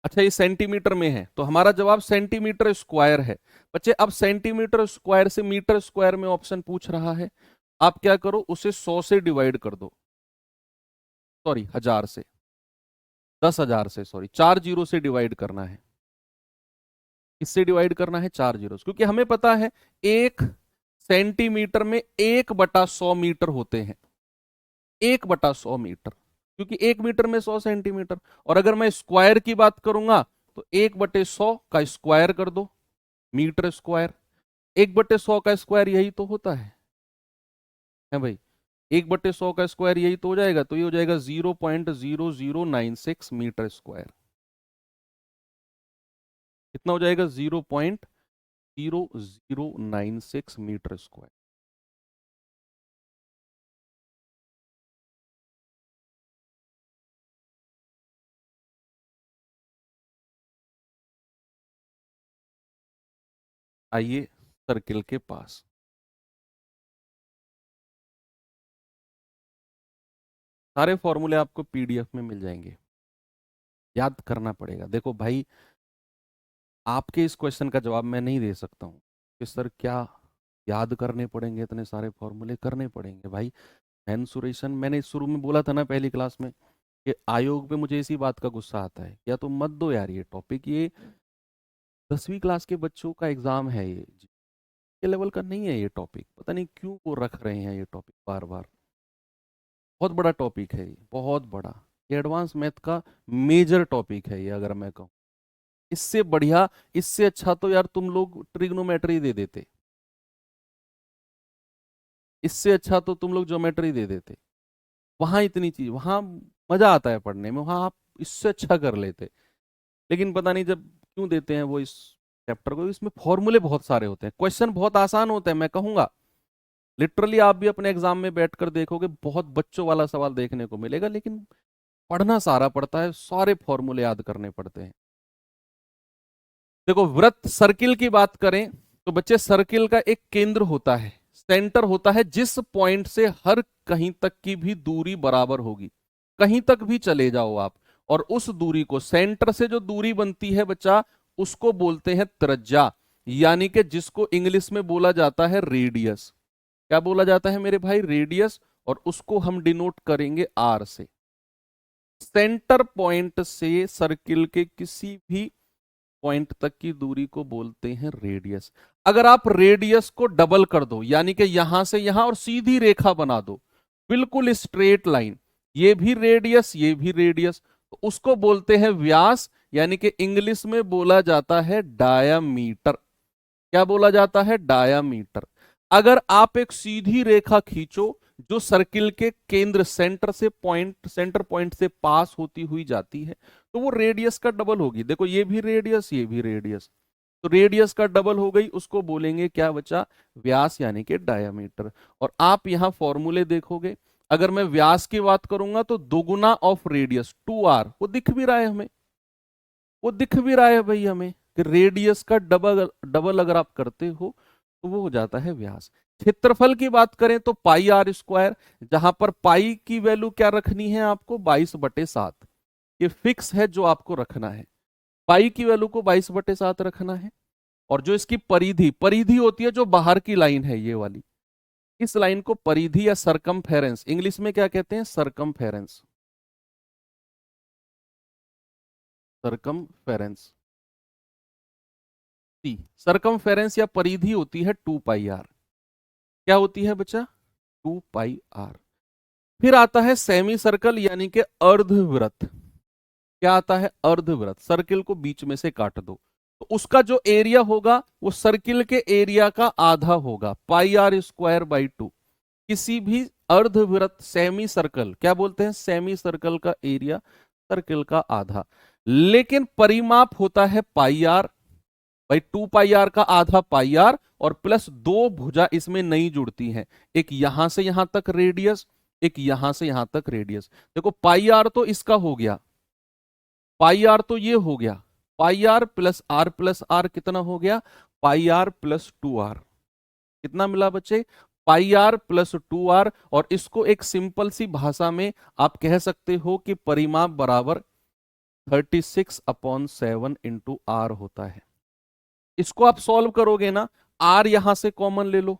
अच्छा, ये सेंटीमीटर में है तो हमारा जवाब सेंटीमीटर स्क्वायर है। बच्चे अब सेंटीमीटर स्क्वायर से मीटर स्क्वायर में ऑप्शन पूछ रहा है, आप क्या करो, उसे 100 से डिवाइड कर दो, सॉरी 1000 से, 10,000 से, सॉरी 4 जीरो से डिवाइड करना है। किससे डिवाइड करना है? 4 जीरो, क्योंकि हमें पता है 1 सेंटीमीटर में 1/100 मीटर होते हैं। 1/100 मीटर, क्योंकि 1 मीटर में 100 सेंटीमीटर। और अगर मैं स्क्वायर की बात करूंगा तो 1/100 का स्क्वायर कर दो, मीटर स्क्वायर। 1/100 का स्क्वायर यही तो होता है भाई, 1/100 का स्क्वायर यही तो हो जाएगा, तो ये हो जाएगा 0.0096 मीटर स्क्वायर। कितना हो जाएगा? 0.0096 मीटर स्क्वायर। आइए सर्किल के पास, सारे फॉर्मूले आपको पीडीएफ में मिल जाएंगे, याद करना पड़ेगा। देखो भाई, आपके इस क्वेश्चन का जवाब मैं नहीं दे सकता हूँ कि सर क्या याद करने पड़ेंगे, इतने सारे फॉर्मूले करने पड़ेंगे भाई। मेंसुरेशन, मैंने शुरू में बोला था ना पहली क्लास में कि आयोग पे मुझे इसी बात का गुस्सा आता है, या तो मत दो यार ये टॉपिक, ये 10वीं क्लास के बच्चों का एग्जाम है, ये लेवल का नहीं है ये टॉपिक, पता नहीं क्यों वो रख रहे हैं ये टॉपिक बार बार। बहुत बड़ा टॉपिक है ये, बहुत बड़ा, ये एडवांस मैथ का मेजर टॉपिक है ये, अगर मैं कहूँ। इससे बढ़िया, इससे अच्छा तो यार तुम लोग ट्रिग्नोमेट्री दे देते, इससे अच्छा तो तुम लोग ज्योमेट्री दे देते। वहां इतनी चीज, वहां मजा आता है पढ़ने में, वहां आप इससे अच्छा कर लेते। लेकिन पता नहीं जब क्यों देते हैं वो इस चैप्टर को, इसमें फॉर्मूले बहुत सारे होते हैं, क्वेश्चन बहुत आसान होते हैं, मैं कहूंगा लिटरली आप भी अपने एग्जाम में बैठकर देखोगे बहुत बच्चों वाला सवाल देखने को मिलेगा, लेकिन पढ़ना सारा पड़ता है, सारे फॉर्मूले याद करने पड़ते हैं। देखो, वृत्त सर्किल की बात करें तो बच्चे सर्किल का एक केंद्र होता है, सेंटर होता है, जिस पॉइंट से हर कहीं तक की भी दूरी बराबर होगी, कहीं तक भी चले जाओ आप, और उस दूरी को, सेंटर से जो दूरी बनती है बच्चा, उसको बोलते हैं त्रिज्या, यानी कि जिसको इंग्लिश में बोला जाता है रेडियस। क्या बोला जाता है मेरे भाई? रेडियस। और उसको हम डिनोट करेंगे आर से। सेंटर पॉइंट से सर्किल के किसी भी पॉइंट तक की दूरी को बोलते हैं रेडियस। अगर आप रेडियस को डबल कर दो, यानी कि यहां से यहां और सीधी रेखा बना दो, बिल्कुल स्ट्रेट लाइन, ये भी रेडियस, ये भी रेडियस, तो उसको बोलते हैं व्यास, यानी कि इंग्लिश में बोला जाता है डायामीटर। क्या बोला जाता है? डायामीटर। अगर आप एक सीधी रेखा खींचो जो सर्किल के केंद्र, सेंटर पॉइंट से पास होती हुई जाती है, तो वो रेडियस का डबल होगी। देखो, ये भी रेडियस, ये भी रेडियस, तो रेडियस का डबल हो गई, उसको बोलेंगे क्या बचा? व्यास, यानी कि डायामीटर। और आप यहां फॉर्मूले देखोगे, अगर मैं व्यास की बात करूंगा तो दोगुना ऑफ रेडियस 2r, वो दिख भी रहा है हमें, वो दिख भी रहा है भाई हमें कि रेडियस का डबल डबल अगर आप करते हो तो वो हो जाता है व्यास। क्षेत्रफल की बात करें तो पाई आर स्क्वायर, जहां पर पाई की वैल्यू क्या रखनी है आपको? 22/7, ये फिक्स है जो आपको रखना है, पाई की वैल्यू को 22/7 रखना है। और जो इसकी परिधि, परिधि होती है जो बाहर की लाइन है ये वाली, इस लाइन को परिधि या सरकमफेरेंस, इंग्लिश में क्या कहते हैं? Circumference, circumference. सरकमफेरेंस या परिधि होती है 2πr। क्या होती है बच्चा? 2πr। फिर आता है सेमी सर्कल, यानी कि अर्धवृत्त। क्या आता है? अर्धवृत्त। सर्किल को बीच में से काट दो तो उसका जो एरिया होगा वो सर्किल के एरिया का आधा होगा, πr² 2। किसी भी अर्धवृत्त, सेमी सर्कल, क्या बोलते हैं? सेमी सर्कल का एरिया सर्किल का आधा, लेकिन परिमाप होता है πr। भाई 2πr का आधा πr, और प्लस दो भुजा इसमें नहीं जुड़ती हैं, एक यहां से यहां तक रेडियस, एक यहां से यहां तक रेडियस। देखो πr तो इसका हो गया, πr तो ये हो गया, πr+r+r कितना हो गया? πr+2r। कितना मिला बच्चे? पाई आर प्लस 2r, और इसको एक सिंपल सी भाषा में आप कह सकते हो कि परिमाप बराबर 36/7 इंटू आर होता है। इसको आप सॉल्व करोगे ना, आर यहां से कॉमन ले लो,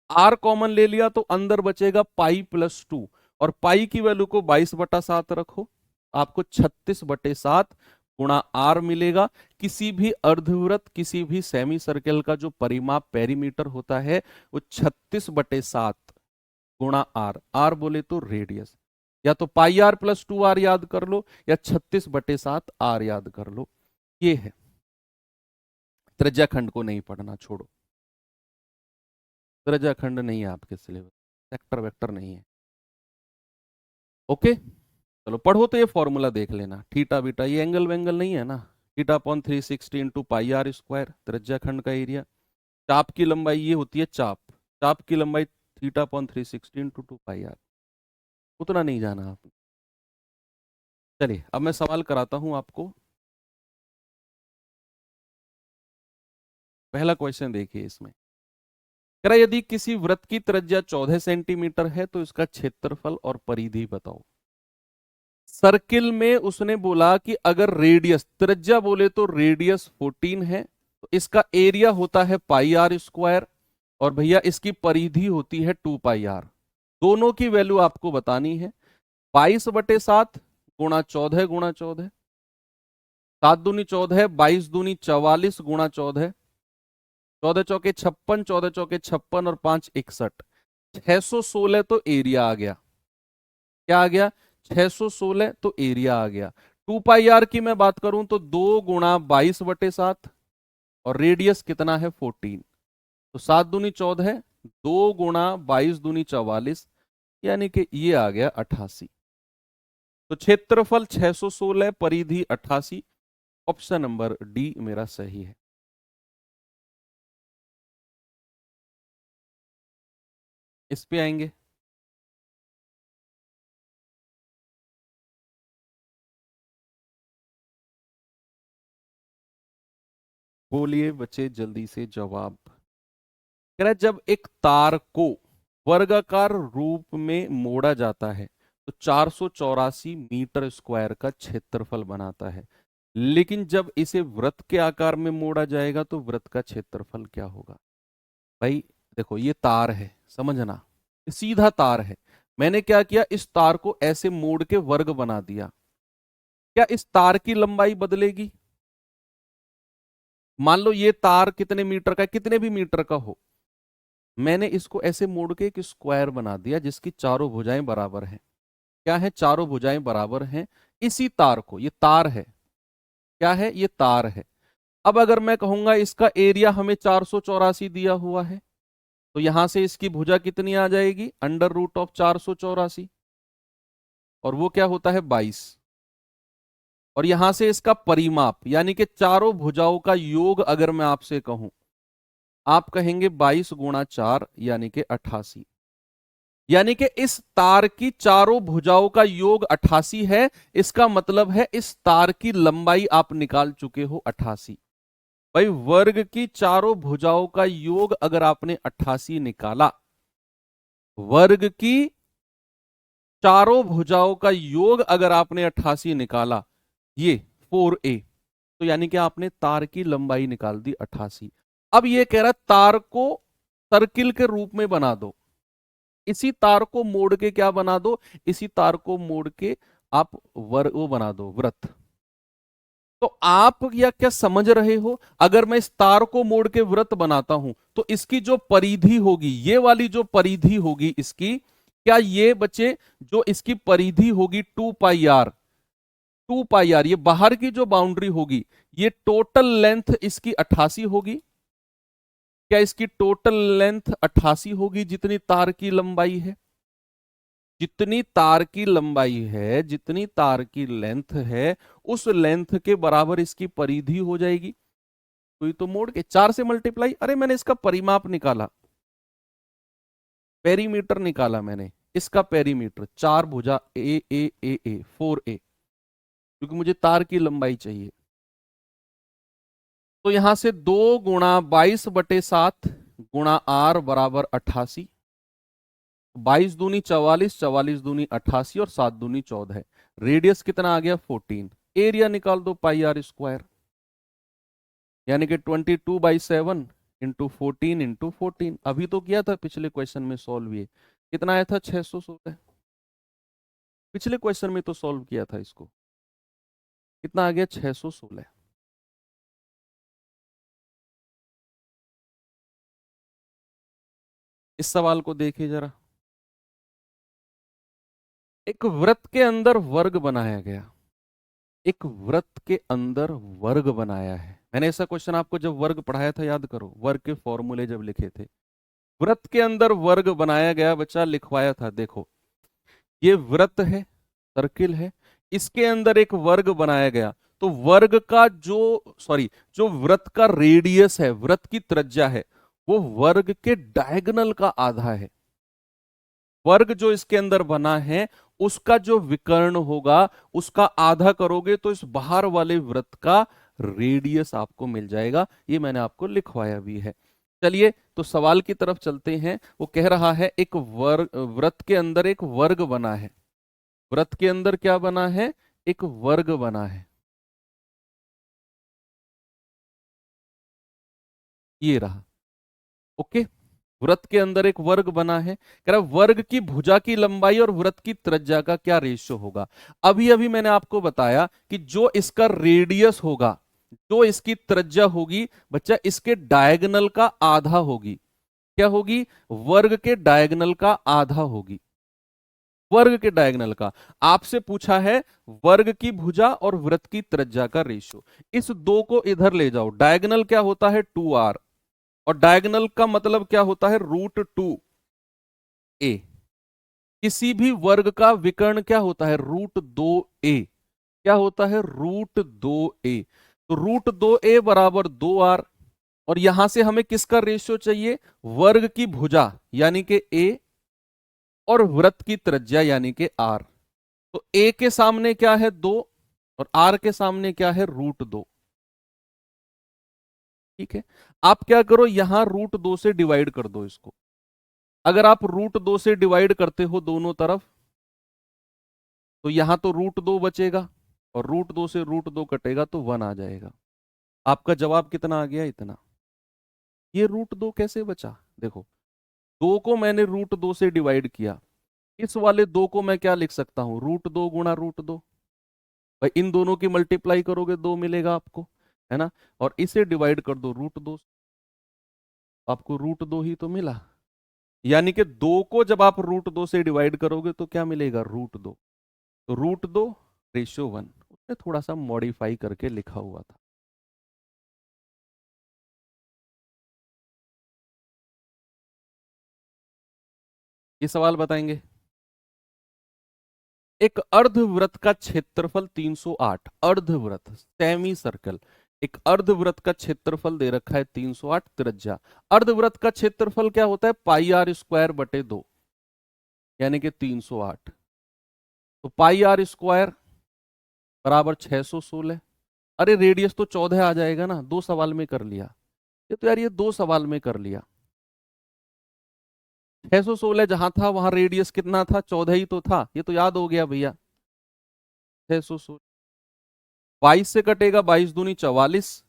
आर कॉमन ले लिया तो अंदर बचेगा पाई प्लस 2, और पाई की वैल्यू को 22/7 रखो, आपको 36/7 गुणा आर मिलेगा। किसी भी अर्धवृत्त, किसी भी सेमी सर्कल का जो परिमाप पेरीमीटर होता है वो 36/7 गुणा आर, आर बोले तो रेडियस, या तो पाई आर प्लस 2r याद कर लो या 36/7 आर याद कर लो। ये है, त्रिज्या खंड को नहीं पढ़ना, छोड़ो, त्रिज्या खंड नहीं है आपके सिलेबस, सेक्टर वेक्टर नहीं है। ओके, चलो पढ़ो तो ये फॉर्मूला देख लेना, थीटा बीटा, ये एंगल वेंगल नहीं है ना, theta upon 360 into pi R square, त्रिज्या खंड का एरिया। चाप की लंबाई ये होती है, चाप, चाप की लंबाई theta upon 360 into 2 pi R, उतना नहीं जाना आप। चलिए अब मैं सवाल कराता हूं आपको। पहला क्वेश्चन देखिए, इसमें कह रहा है यदि किसी वृत्त की त्रिज्या 14 सेंटीमीटर है तो इसका क्षेत्रफल और परिधि बताओ। सर्किल में उसने बोला कि अगर रेडियस, त्रिज्या बोले तो रेडियस 14 है, तो इसका एरिया होता है पाई आर स्क्वायर, और भैया इसकी परिधि होती है 2 पाई आर। दोनों की वैल्यू आपको बतानी है। 22/7 गुणा 14 गुणा 14, 7 दूनी 14, 22 दूनी 44 गुणा 14, 14 चौके 56, 14 चौके 56 और 5 61, 616 तो एरिया आ गया। क्या आ गया? 616 तो एरिया आ गया। 2 पाई आर की मैं बात करूं तो 2 गुणा 22/7, और रेडियस कितना है 14, तो 7 दूनी 14, 2 गुणा 22 दूनी 44, यानी कि ये आ गया 88। तो क्षेत्रफल 616, परिधि 88, ऑप्शन नंबर डी मेरा सही है। इस पे आएंगे। बोलिए बच्चे जल्दी से जवाब। कह रहा है जब एक तार को वर्गाकार रूप में मोड़ा जाता है तो 484 मीटर स्क्वायर का क्षेत्रफल बनाता है, लेकिन जब इसे वृत्त के आकार में मोड़ा जाएगा तो वृत्त का क्षेत्रफल क्या होगा? भाई देखो, ये तार है, समझना, सीधा तार है। मैंने क्या किया, इस तार को ऐसे मोड़ के वर्ग बना दिया। क्या इस तार की लंबाई बदलेगी? मान लो ये तार कितने मीटर का है, कितने भी मीटर का हो, मैंने इसको ऐसे मोड़ के एक स्क्वायर बना दिया जिसकी चारों भुजाएं बराबर हैं। क्या है? चारों भुजाएं बराबर हैं। इसी तार को, ये तार है, क्या है? ये तार है। अब अगर मैं कहूंगा इसका एरिया हमें 484 दिया हुआ है, तो यहां से इसकी भुजा कितनी आ जाएगी? √484, और वो क्या होता है? 22। और यहां से इसका परिमाप यानी कि चारों भुजाओं का योग अगर मैं आपसे कहूं, आप कहेंगे 22 गुणा 4 यानी कि 88, यानी कि इस तार की चारों भुजाओं का योग 88 है। इसका मतलब है इस तार की लंबाई आप निकाल चुके हो 88। भाई वर्ग की चारों भुजाओं का योग अगर आपने 88 निकाला, वर्ग की चारों भुजाओं का योग अगर आपने 88 निकाला, ये 4a, तो यानी कि आपने तार की लंबाई निकाल दी 88। अब ये कह रहा है तार को सर्किल के रूप में बना दो, इसी तार को मोड़ के क्या बना दो, इसी तार को मोड़ के आप वो बना दो वृत्त। तो आप या क्या समझ रहे हो, अगर मैं इस तार को मोड़ के वृत्त बनाता हूं तो इसकी जो परिधि होगी, ये वाली जो परिधि होगी इसकी, क्या ये बच्चे जो इसकी परिधि होगी 2 पाई आर, 2 पाई आर, ये बाहर की जो बाउंड्री होगी, ये टोटल लेंथ इसकी 88 होगी। क्या इसकी टोटल लेंथ 88 होगी जितनी तार की लंबाई है? जितनी तार की लंबाई है, जितनी तार की लेंथ है, उस लेंथ के बराबर इसकी परिधि हो जाएगी। तो ये तो मोड़ के 4 से मल्टीप्लाई, अरे मैंने इसका परिमाप निकाला, पेरीमीटर निकाला मैंने, इसका पेरीमीटर 4 भुजा ए 4a, क्योंकि मुझे तार की लंबाई चाहिए। तो यहां से 2 गुणा 22/7 गुणा आर बराबर 88, 22 दूनी 44, 44 दूनी 88 और 7 दूनी 14। रेडियस कितना आ गया 14। एरिया निकाल दो पाई आर स्क्वायर, यानी कि 22/7 इंटू 14 अभी तो किया था पिछले क्वेश्चन में सॉल्व, ये कितना आया था 616। पिछले क्वेश्चन में तो सॉल्व किया था इसको, कितना आ गया 616। इस सवाल को देखिए जरा। एक वृत्त के अंदर वर्ग बनाया गया, एक वृत्त के अंदर वर्ग बनाया है। मैंने ऐसा क्वेश्चन आपको जब वर्ग पढ़ाया था याद करो, वर्ग के फॉर्मूले जब लिखे थे। वृत्त के अंदर वर्ग बनाया गया, बच्चा लिखवाया था। देखो ये वृत्त है, सर्किल है, इसके अंदर एक वर्ग बनाया गया। तो वर्ग का जो वृत्त का रेडियस है, वृत्त की त्रिज्या है, वो वर्ग के डायगोनल का आधा है। वर्ग जो इसके अंदर बना है उसका जो विकर्ण होगा उसका आधा करोगे तो इस बाहर वाले वृत्त का रेडियस आपको मिल जाएगा। ये मैंने आपको लिखवाया भी है। चलिए तो सवाल की तरफ चलते हैं। वो कह रहा है एक वर्ग, वृत्त के अंदर एक वर्ग बना है। वृत्त के अंदर क्या बना है, एक वर्ग बना है। ये रहा, ओके। वृत्त के अंदर एक वर्ग बना है, कह रहा वर्ग की भुजा की लंबाई और वृत्त की त्रिज्या का क्या रेशियो होगा। अभी अभी मैंने आपको बताया कि जो इसका रेडियस होगा, जो इसकी त्रिज्या होगी बच्चा, इसके डायगोनल का आधा होगी। क्या होगी, वर्ग के डायगोनल का आधा होगी। वर्ग के डायगोनल का आपसे पूछा है, वर्ग की भुजा और वृत्त की त्रिज्या का रेशियो। इस दो को इधर ले जाओ। डायगोनल क्या होता है 2r, और डायगोनल का मतलब क्या होता है √2a। किसी भी वर्ग का विकर्ण क्या होता है √2a। क्या होता है √2a। तो √2a बराबर 2r। और यहां से हमें किसका रेशियो चाहिए, वर्ग की भुजा यानी कि a और वृत्त की त्रिज्या यानी कि r। तो a के सामने क्या है 2 और r के सामने क्या है √2। ठीक है, आप क्या करो यहां √2 से डिवाइड कर दो इसको। अगर आप √2 से डिवाइड करते हो दोनों तरफ तो यहां तो √2 बचेगा और √2 से √2 कटेगा तो 1 आ जाएगा। आपका जवाब कितना आ गया, इतना। ये √2 कैसे बचा, देखो 2 को मैंने √2 से डिवाइड किया, इस वाले 2 को मैं क्या लिख सकता हूं √2 गुणा √2। भाई इन दोनों की मल्टीप्लाई करोगे 2 मिलेगा आपको, है ना। और इसे डिवाइड कर दो √2, आपको √2 ही तो मिला। यानी कि 2 को जब आप √2 से डिवाइड करोगे तो क्या मिलेगा √2। तो √2:1 उसने थोड़ा सा मॉडिफाई करके लिखा हुआ था। ये सवाल बताएंगे। एक अर्धवृत्त का क्षेत्रफल 308, अर्धवृत्त सेमी सर्कल, एक अर्धवृत्त का क्षेत्रफल दे रखा है 308 त्रिज्या। अर्धवृत्त का क्षेत्रफल क्या होता है πr²/2 यानी कि 308। तो πr² बराबर 616। अरे रेडियस तो 14 आ जाएगा ना, 2 सवाल में कर लिया। ये तो यार ये 2 सवाल में कर लिया। 616 जहां था वहां रेडियस कितना था 14 ही तो था, ये तो याद हो गया भैया। 616 22 से कटेगा, 22 दूनी 44,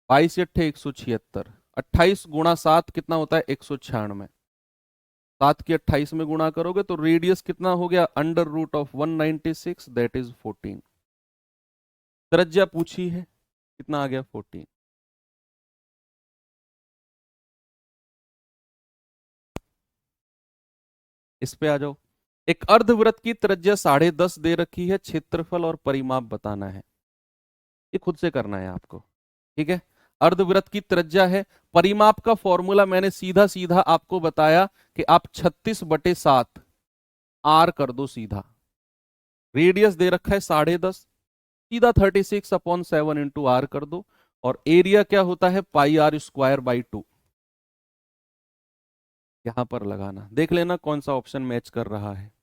22 अट्ठे 176, 28 गुणा 7 कितना होता है 196। 7 की 28 में गुणा करोगे तो रेडियस कितना हो गया √196 दैट इज 14। त्रिज्या पूछी है कितना आ गया 14। इस पे आ जाओ। एक अर्धवृत्त की त्रिज्या 10.5 दे रखी है, क्षेत्रफल और परिमाप बताना है। ये खुद से करना है आपको, ठीक है। अर्धवृत्त की त्रिज्या है, परिमाप का फॉर्मूला मैंने सीधा सीधा आपको बताया कि आप 36/7 आर कर दो सीधा। रेडियस दे रखा है 10.5, सीधा 36/7 इंटू आर कर दो। और एरिया क्या होता है πr²/2। यहां पर लगाना, देख लेना कौन सा ऑप्शन मैच कर रहा है।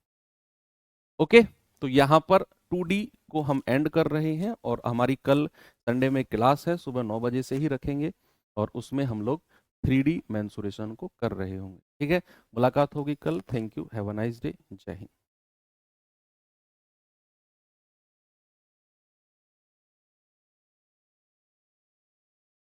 ओके, तो यहां पर 2D को हम एंड कर रहे हैं और हमारी कल संडे में क्लास है, सुबह 9 बजे से ही रखेंगे और उसमें हम लोग 3D मेंसुरेशन को कर रहे होंगे। ठीक है, मुलाकात होगी कल। Thank you, have a nice day, जय हिंद।